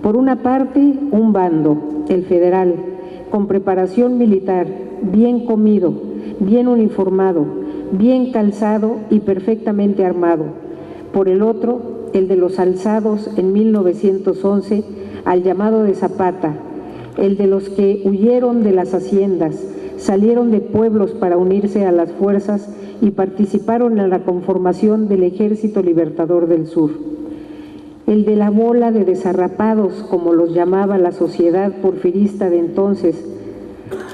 Por una parte, un bando, el federal, con preparación militar, bien comido, bien uniformado, bien calzado y perfectamente armado. Por el otro, el de los alzados en 1911 al llamado de Zapata, el de los que huyeron de las haciendas, salieron de pueblos para unirse a las fuerzas y participaron en la conformación del Ejército Libertador del Sur. El de la bola de desarrapados, como los llamaba la sociedad porfirista de entonces,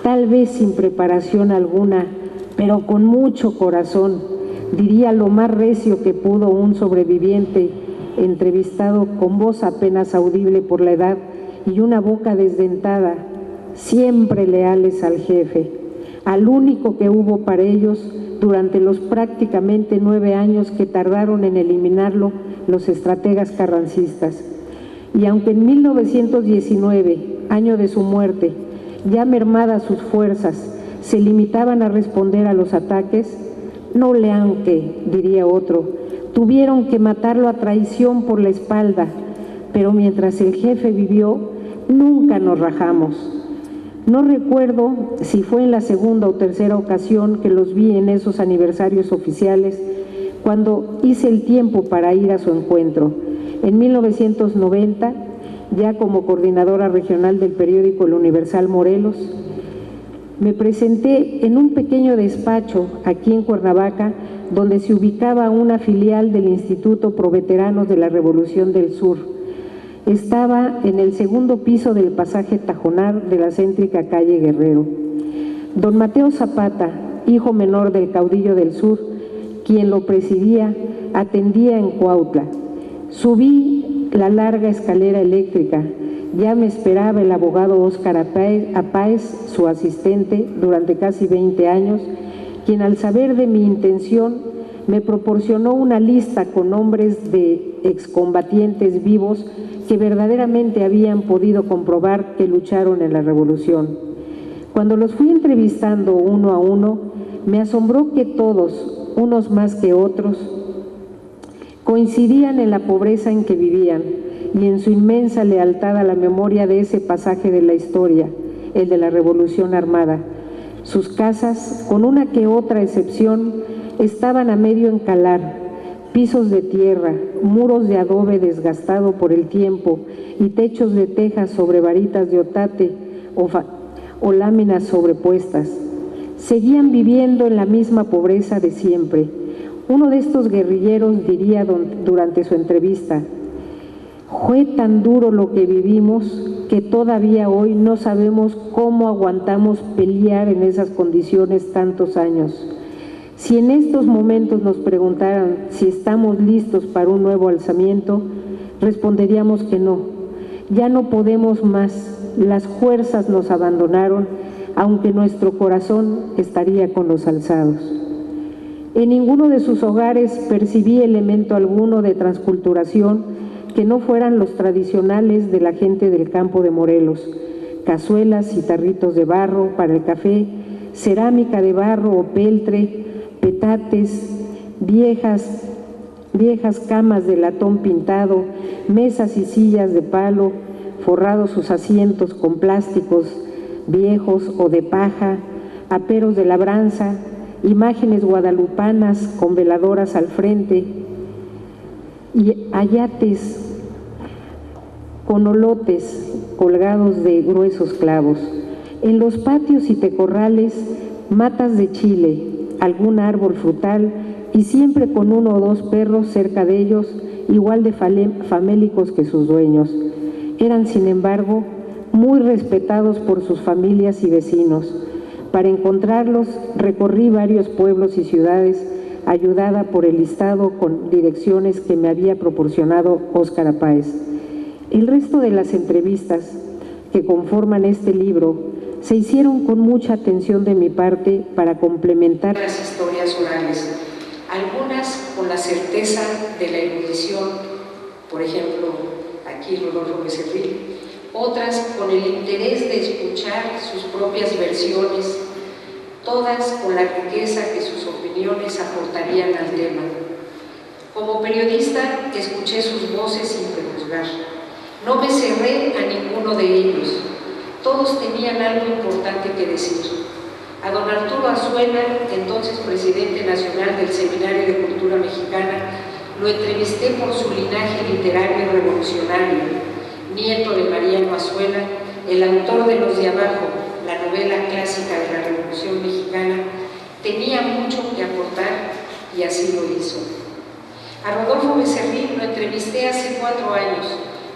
tal vez sin preparación alguna, pero con mucho corazón, diría lo más recio que pudo un sobreviviente entrevistado con voz apenas audible por la edad y una boca desdentada, siempre leales al jefe, al único que hubo para ellos durante los prácticamente 9 años que tardaron en eliminarlo los estrategas carrancistas. Y aunque en 1919, año de su muerte, ya mermadas sus fuerzas, se limitaban a responder a los ataques, no lean que, diría otro, tuvieron que matarlo a traición por la espalda, pero mientras el jefe vivió, nunca nos rajamos. No recuerdo si fue en la segunda o tercera ocasión que los vi en esos aniversarios oficiales, cuando hice el tiempo para ir a su encuentro. En 1990, ya como coordinadora regional del periódico El Universal Morelos, me presenté en un pequeño despacho aquí en Cuernavaca, donde se ubicaba una filial del Instituto Proveteranos de la Revolución del Sur. Estaba en el segundo piso del pasaje Tajonar de la céntrica calle Guerrero. Don Mateo Zapata, hijo menor del caudillo del Sur, quien lo presidía, atendía en Cuautla. Subí la larga escalera eléctrica. Ya me esperaba el abogado Óscar Apáez, su asistente durante casi 20 años, quien al saber de mi intención me proporcionó una lista con nombres de excombatientes vivos que verdaderamente habían podido comprobar que lucharon en la revolución. Cuando los fui entrevistando uno a uno, me asombró que todos, unos más que otros, coincidían en la pobreza en que vivían y en su inmensa lealtad a la memoria de ese pasaje de la historia, el de la Revolución Armada. Sus casas, con una que otra excepción, estaban a medio encalar, pisos de tierra, muros de adobe desgastado por el tiempo y techos de tejas sobre varitas de otate o láminas sobrepuestas. Seguían viviendo en la misma pobreza de siempre. Uno de estos guerrilleros diría durante su entrevista: fue tan duro lo que vivimos que todavía hoy no sabemos cómo aguantamos pelear en esas condiciones tantos años. Si en estos momentos nos preguntaran si estamos listos para un nuevo alzamiento, responderíamos que no. Ya no podemos más, las fuerzas nos abandonaron, aunque nuestro corazón estaría con los alzados. En ninguno de sus hogares percibí elemento alguno de transculturación que no fueran los tradicionales de la gente del campo de Morelos: cazuelas y tarritos de barro para el café, cerámica de barro o peltre, petates, viejas camas de latón pintado, mesas y sillas de palo, forrados sus asientos con plásticos viejos o de paja, aperos de labranza, imágenes guadalupanas con veladoras al frente y ayates con olotes colgados de gruesos clavos. En los patios y tecorrales, matas de chile, algún árbol frutal y siempre con 1 o 2 perros cerca de ellos, igual de famélicos que sus dueños. Eran, sin embargo, muy respetados por sus familias y vecinos. Para encontrarlos, recorrí varios pueblos y ciudades, ayudada por el listado con direcciones que me había proporcionado Óscar Apáez. El resto de las entrevistas que conforman este libro se hicieron con mucha atención de mi parte para complementar las historias orales, algunas con la certeza de la erudición, por ejemplo, aquí Rodolfo Becerril, otras con el interés de escuchar sus propias versiones, todas con la riqueza que sus opiniones aportarían al tema. Como periodista, escuché sus voces sin prejuzgar. No me cerré a ninguno de ellos. Todos tenían algo importante que decir. A don Arturo Azuela, entonces presidente nacional del Seminario de Cultura Mexicana, lo entrevisté por su linaje literario y revolucionario, nieto de Mariano Azuela, el autor de Los de Abajo, la novela clásica de la Revolución Mexicana. Tenía mucho que aportar y así lo hizo. A Rodolfo Becerril lo entrevisté hace 4 años,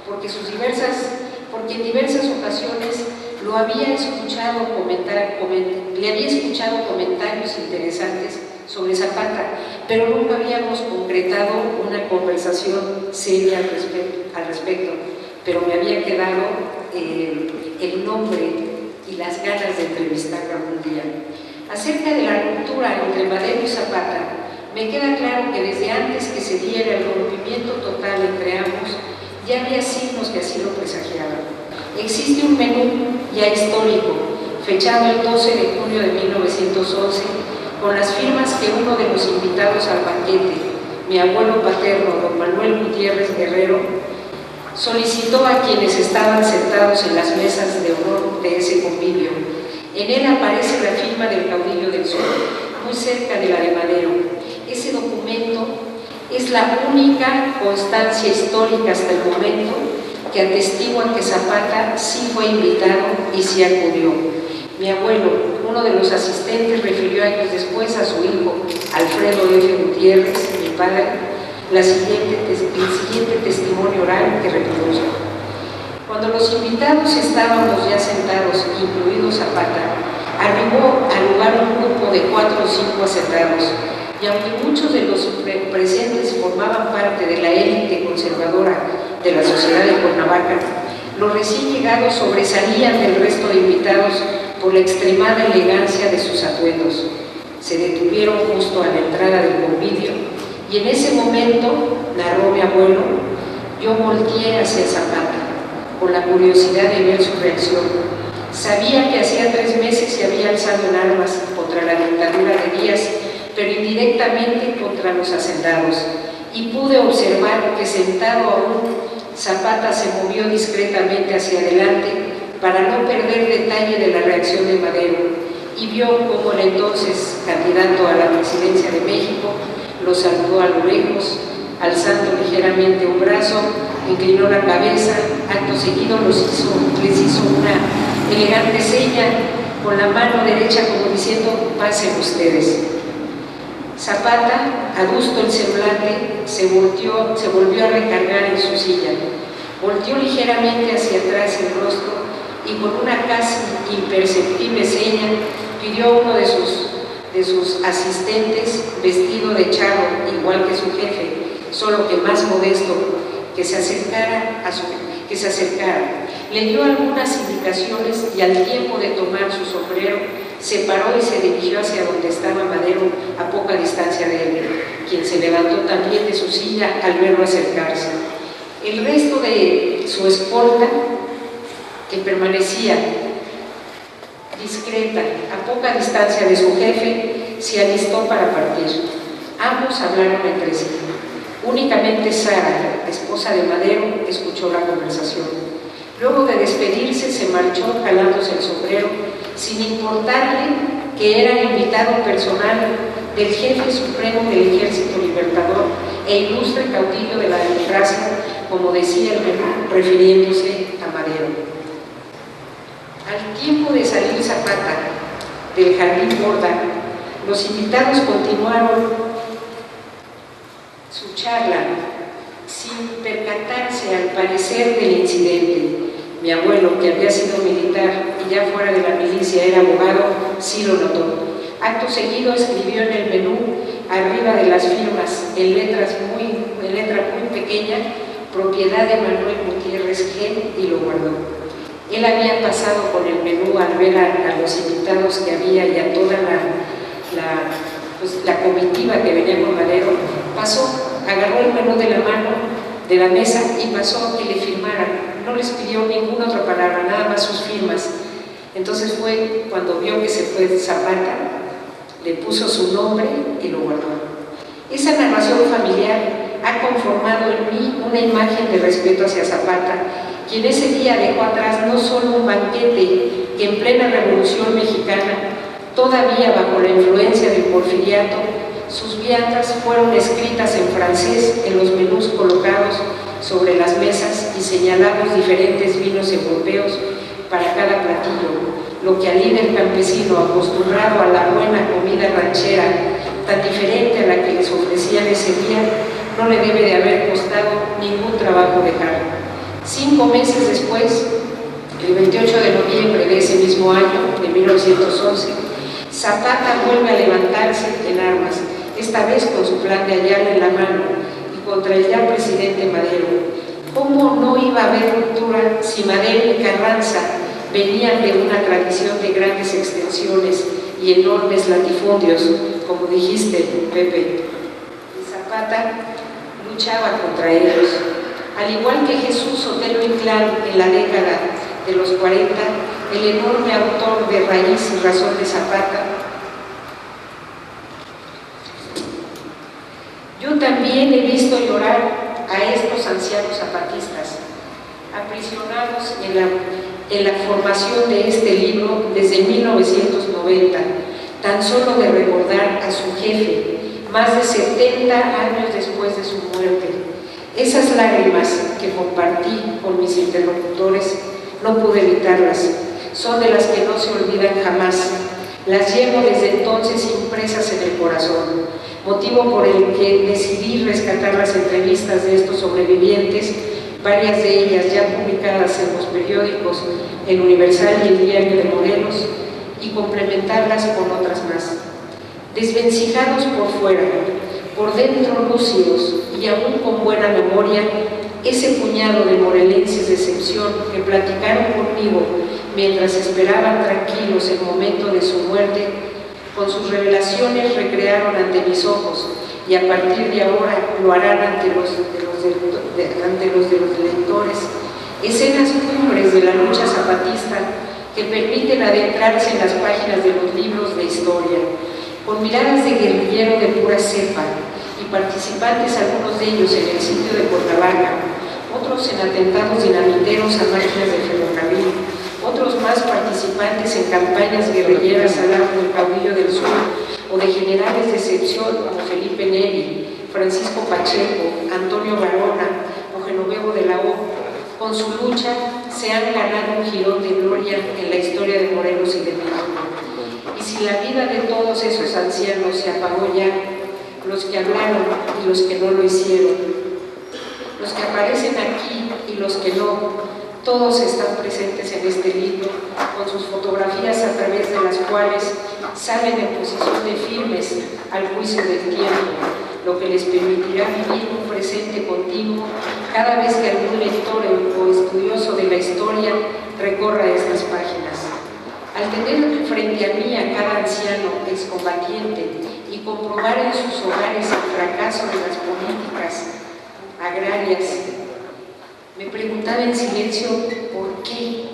porque en diversas ocasiones lo había escuchado le había escuchado comentarios interesantes sobre Zapata, pero nunca habíamos concretado una conversación seria al respecto, pero me había quedado el nombre y las ganas de entrevistarlo algún día. Acerca de la ruptura entre Madero y Zapata, me queda claro que desde antes que se diera el rompimiento total entre ambos, ya había signos que así lo presagiaban. Existe un menú ya histórico, fechado el 12 de junio de 1911, con las firmas que uno de los invitados al banquete, mi abuelo paterno, don Manuel Gutiérrez Guerrero, solicitó a quienes estaban sentados en las mesas de honor de ese convivio. En él aparece la firma del caudillo del sur, muy cerca de la de Madero. Ese documento es la única constancia histórica hasta el momento que atestigua que Zapata sí fue invitado y sí acudió. Mi abuelo, uno de los asistentes, refirió años después a su hijo, Alfredo F. Gutiérrez, mi padre, el siguiente testimonio oral que reproduzco. Cuando los invitados estábamos ya sentados, incluido Zapata, arribó al lugar un grupo de 4 o 5 acetados, y aunque muchos de los presentes formaban parte de la élite conservadora de la sociedad de Cuernavaca, los recién llegados sobresalían del resto de invitados por la extremada elegancia de sus atuendos. Se detuvieron justo a la entrada del convivio y en ese momento, narró mi abuelo, yo volteé hacia Zapata con la curiosidad de ver su reacción. Sabía que hacía 3 meses se había alzado en armas contra la dictadura de Díaz, pero indirectamente contra los hacendados, y pude observar que sentado aún, Zapata se movió discretamente hacia adelante para no perder detalle de la reacción de Madero, y vio cómo el entonces candidato a la presidencia de México lo saludó a lo lejos, alzando ligeramente un brazo, inclinó la cabeza, acto seguido les hizo una elegante seña con la mano derecha como diciendo, pasen ustedes. Zapata, adusto el semblante, se volvió a recargar en su silla, volteó ligeramente hacia atrás el rostro y con una casi imperceptible seña pidió a uno de sus asistentes, vestido de charro, igual que su jefe, solo que más modesto, que se acercara. Le dio algunas indicaciones y al tiempo de tomar su sombrero, se paró y se dirigió hacia donde estaba Madero, a poca distancia de él, quien se levantó también de su silla al verlo acercarse. El resto de su escolta, que permanecía discreta, a poca distancia de su jefe, se alistó para partir. Ambos hablaron entre sí. Únicamente Sara, esposa de Madero, escuchó la conversación. Luego de despedirse, se marchó jalándose el sombrero, sin importarle que era invitado personal del jefe supremo del Ejército Libertador e ilustre caudillo de la democracia, como decía el menú, refiriéndose a Madero. Al tiempo de salir Zapata del Jardín Borda, los invitados continuaron su charla sin percatarse al parecer del incidente. Mi abuelo, que había sido militar y ya fuera de la milicia era abogado, sí lo notó. Acto seguido escribió en el menú, arriba de las firmas, en letra muy pequeña, propiedad de Manuel Gutiérrez G, y lo guardó. Él había pasado con el menú al ver a los invitados que había y a toda la comitiva que venía con Madero, pasó, agarró el menú de la mano de la mesa y pasó a que le firmaran. No les pidió ninguna otra palabra, nada más sus firmas. Entonces fue cuando vio que se fue Zapata, le puso su nombre y lo guardó. Esa narración familiar ha conformado en mí una imagen de respeto hacia Zapata quien ese día dejó atrás no solo un banquete que en plena Revolución Mexicana, todavía bajo la influencia del porfiriato, sus viandas fueron escritas en francés en los menús colocados sobre las mesas y señalados diferentes vinos europeos para cada platillo, lo que al líder campesino acostumbrado a la buena comida ranchera, tan diferente a la que les ofrecían ese día, no le debe de haber costado ningún trabajo dejar. 5 meses después, el 28 de noviembre de ese mismo año, de 1911, Zapata vuelve a levantarse en armas, esta vez con su plan de Ayala en la mano y contra el ya presidente Madero. ¿Cómo no iba a haber ruptura si Madero y Carranza venían de una tradición de grandes extensiones y enormes latifundios, como dijiste, Pepe? Y Zapata luchaba contra ellos. Al igual que Jesús Sotelo Inclán en la década de los 40, el enorme autor de Raíz y Razón de Zapata, yo también he visto llorar a estos ancianos zapatistas, aprisionados en la formación de este libro desde 1990, tan solo de recordar a su jefe, más de 70 años después de su muerte. Esas lágrimas que compartí con mis interlocutores, no pude evitarlas, son de las que no se olvidan jamás. Las llevo desde entonces impresas en el corazón, motivo por el que decidí rescatar las entrevistas de estos sobrevivientes, varias de ellas ya publicadas en los periódicos El Universal y El Diario de Morelos, y complementarlas con otras más. Desvencijados por fuera, por dentro lúcidos y aún con buena memoria, ese puñado de morelenses de excepción que platicaron conmigo mientras esperaban tranquilos el momento de su muerte, con sus revelaciones recrearon ante mis ojos y a partir de ahora lo harán ante los de los lectores, escenas cumbres de la lucha zapatista que permiten adentrarse en las páginas de los libros de historia, con miradas de guerrillero de pura cepa y participantes, algunos de ellos en el sitio de Cuernavaca, otros en atentados dinamiteros a máquinas de ferrocarril, otros más participantes en campañas guerrilleras al lado del caudillo del sur o de generales de excepción como Felipe Neri, Francisco Pacheco, Antonio Barona o Genovevo de la O. Con su lucha se han ganado un jirón de gloria en la historia de Morelos y de México. Y si la vida de todos esos ancianos se apagó ya, los que hablaron y los que no lo hicieron, los que aparecen aquí y los que no, todos están presentes en este libro, con sus fotografías a través de las cuales salen en posición de firmes al juicio del tiempo, lo que les permitirá vivir un presente continuo cada vez que algún lector o estudioso de la historia recorra estas páginas. Al tener frente a mí a cada anciano excombatiente y comprobar en sus hogares el fracaso de las políticas agrarias, me preguntaba en silencio por qué,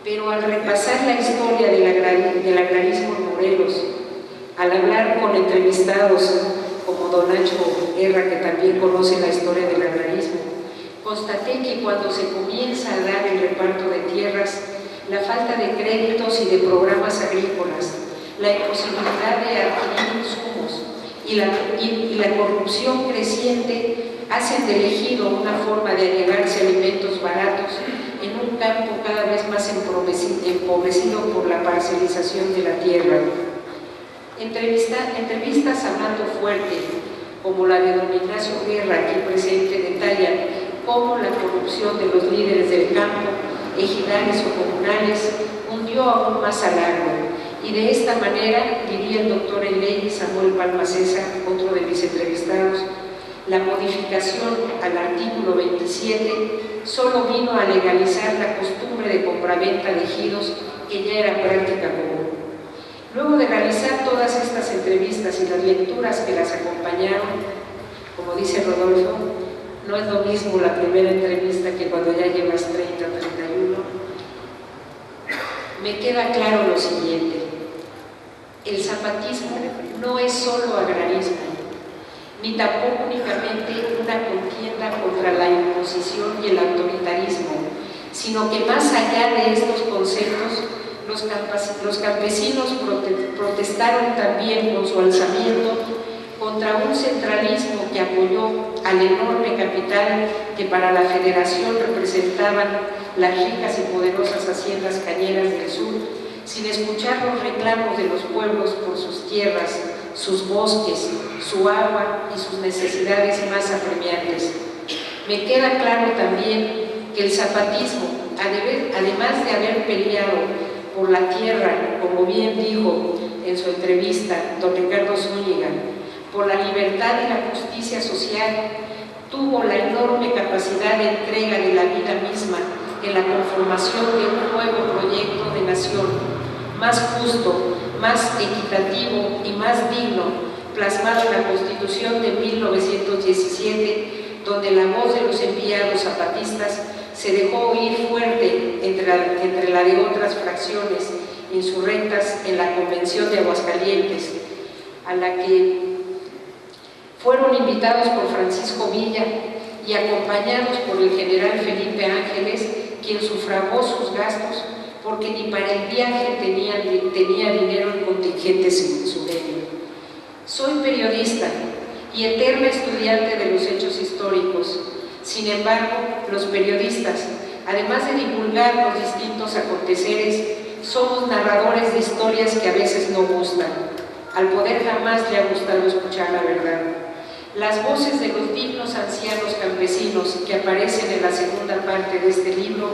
pero al repasar la historia del agrarismo en Morelos, al hablar con entrevistados como don Nacho Guerra, que también conoce la historia del agrarismo, constaté que cuando se comienza a dar el reparto de tierras, la falta de créditos y de programas agrícolas, la imposibilidad de adquirir insumos y la corrupción creciente hacen del ejido una forma de allegarse alimentos baratos en un campo cada vez más empobrecido por la parcelización de la tierra. Entrevistas hablando fuerte, como la de don Ignacio Guerra, aquí presente, detallan cómo la corrupción de los líderes del campo, ejidales o comunales, hundió aún más al agro. Y de esta manera, diría el doctor en leyes Samuel Palma César, otro de mis entrevistados, la modificación al artículo 27 solo vino a legalizar la costumbre de compraventa de ejidos que ya era práctica común. Luego de realizar todas estas entrevistas y las lecturas que las acompañaron, como dice Rodolfo, no es lo mismo la primera entrevista que cuando ya llevas 30 o 31, me queda claro lo siguiente: el zapatismo no es solo agrarismo, ni tampoco únicamente una contienda contra la imposición y el autoritarismo, sino que más allá de estos conceptos, los campesinos protestaron también con su alzamiento contra un centralismo que apoyó al enorme capital que para la Federación representaban las ricas y poderosas haciendas cañeras del sur, sin escuchar los reclamos de los pueblos por sus tierras, sus bosques, su agua y sus necesidades más apremiantes. Me queda claro también que el zapatismo, además de haber peleado por la tierra, como bien dijo en su entrevista don Ricardo Zúñiga, por la libertad y la justicia social, tuvo la enorme capacidad de entrega de la vida misma en la conformación de un nuevo proyecto de nación, más justo, más equitativo y más digno, plasmado en la Constitución de 1917, donde la voz de los enviados zapatistas se dejó oír fuerte entre la de otras fracciones insurrectas en la Convención de Aguascalientes, a la que fueron invitados por Francisco Villa y acompañados por el general Felipe Ángeles, quien sufragó sus gastos porque ni para el viaje tenía dinero en contingentes sureños. Soy periodista y eterna estudiante de los hechos históricos. Sin embargo, los periodistas, además de divulgar los distintos aconteceres, somos narradores de historias que a veces no gustan. Al poder jamás le ha gustado escuchar la verdad. Las voces de los dignos ancianos campesinos que aparecen en la segunda parte de este libro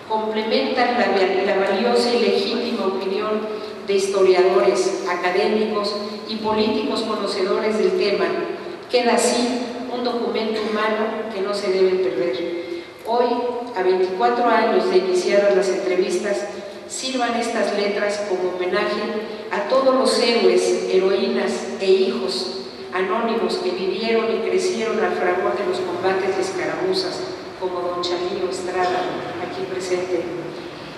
complementan la valiosa y legítima opinión de historiadores, académicos y políticos conocedores del tema. Queda así un documento humano que no se debe perder. Hoy, a 24 años de iniciadas las entrevistas, sirvan estas letras como homenaje a todos los héroes, heroínas e hijos anónimos que vivieron y crecieron al fragor de los combates de escaramuzas, como don Chalío Estrada, aquí presente.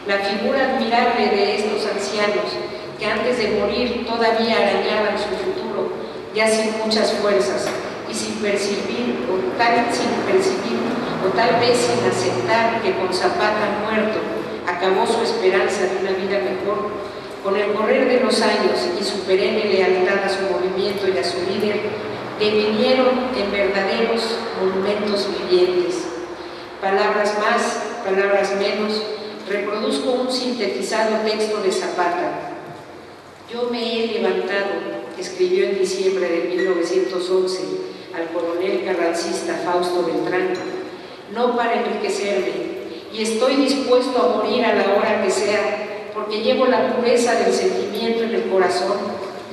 La figura admirable de estos ancianos, que antes de morir todavía arañaban su futuro, ya sin muchas fuerzas, y sin percibir, o tal vez sin aceptar que con Zapata muerto acabó su esperanza de una vida mejor, con el correr de los años y su perenne lealtad a su movimiento y a su líder, devinieron en verdaderos monumentos vivientes. Palabras más, palabras menos, reproduzco un sintetizado texto de Zapata. Yo me he levantado, escribió en diciembre de 1911 al coronel carrancista Fausto Beltrán, no para enriquecerme, y estoy dispuesto a morir a la hora que sea, porque llevo la pureza del sentimiento en el corazón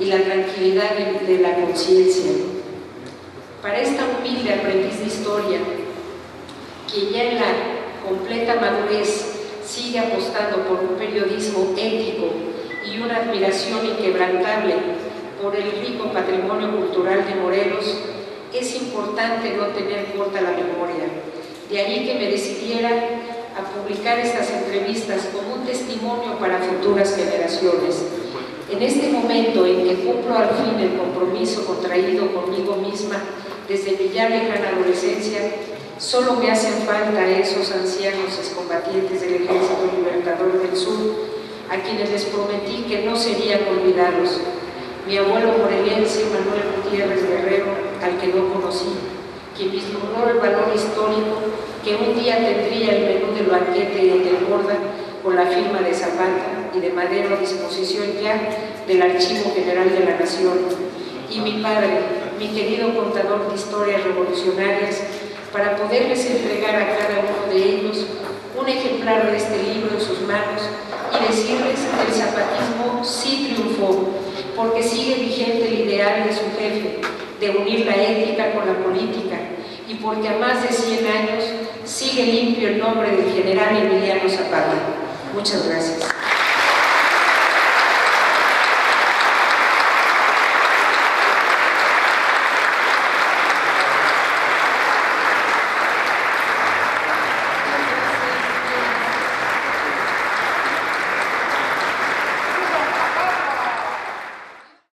y la tranquilidad de la conciencia. Para esta humilde aprendiz de historia, que ya en la completa madurez sigue apostando por un periodismo ético y una admiración inquebrantable por el rico patrimonio cultural de Morelos, es importante no tener corta la memoria. De ahí que me decidiera a publicar estas entrevistas como un testimonio para futuras generaciones. En este momento en que cumplo al fin el compromiso contraído conmigo misma desde mi ya lejana adolescencia, solo me hacen falta esos ancianos excombatientes del Ejército Libertador del Sur, a quienes les prometí que no serían olvidados. Mi abuelo morelense, Manuel Gutiérrez Guerrero, al que no conocí, quien vislumbró el valor histórico que un día tendría el menú del banquete del Borda con la firma de Zapata y de Madero a disposición ya del Archivo General de la Nación, y mi padre, mi querido contador de historias revolucionarias, para poderles entregar a cada uno de ellos un ejemplar de este libro en sus manos y decirles que el zapatismo sí triunfó, porque sigue vigente el ideal de su jefe, de unir la ética con la política, y porque a más de 100 años sigue limpio el nombre del general Emiliano Zapata. Muchas gracias.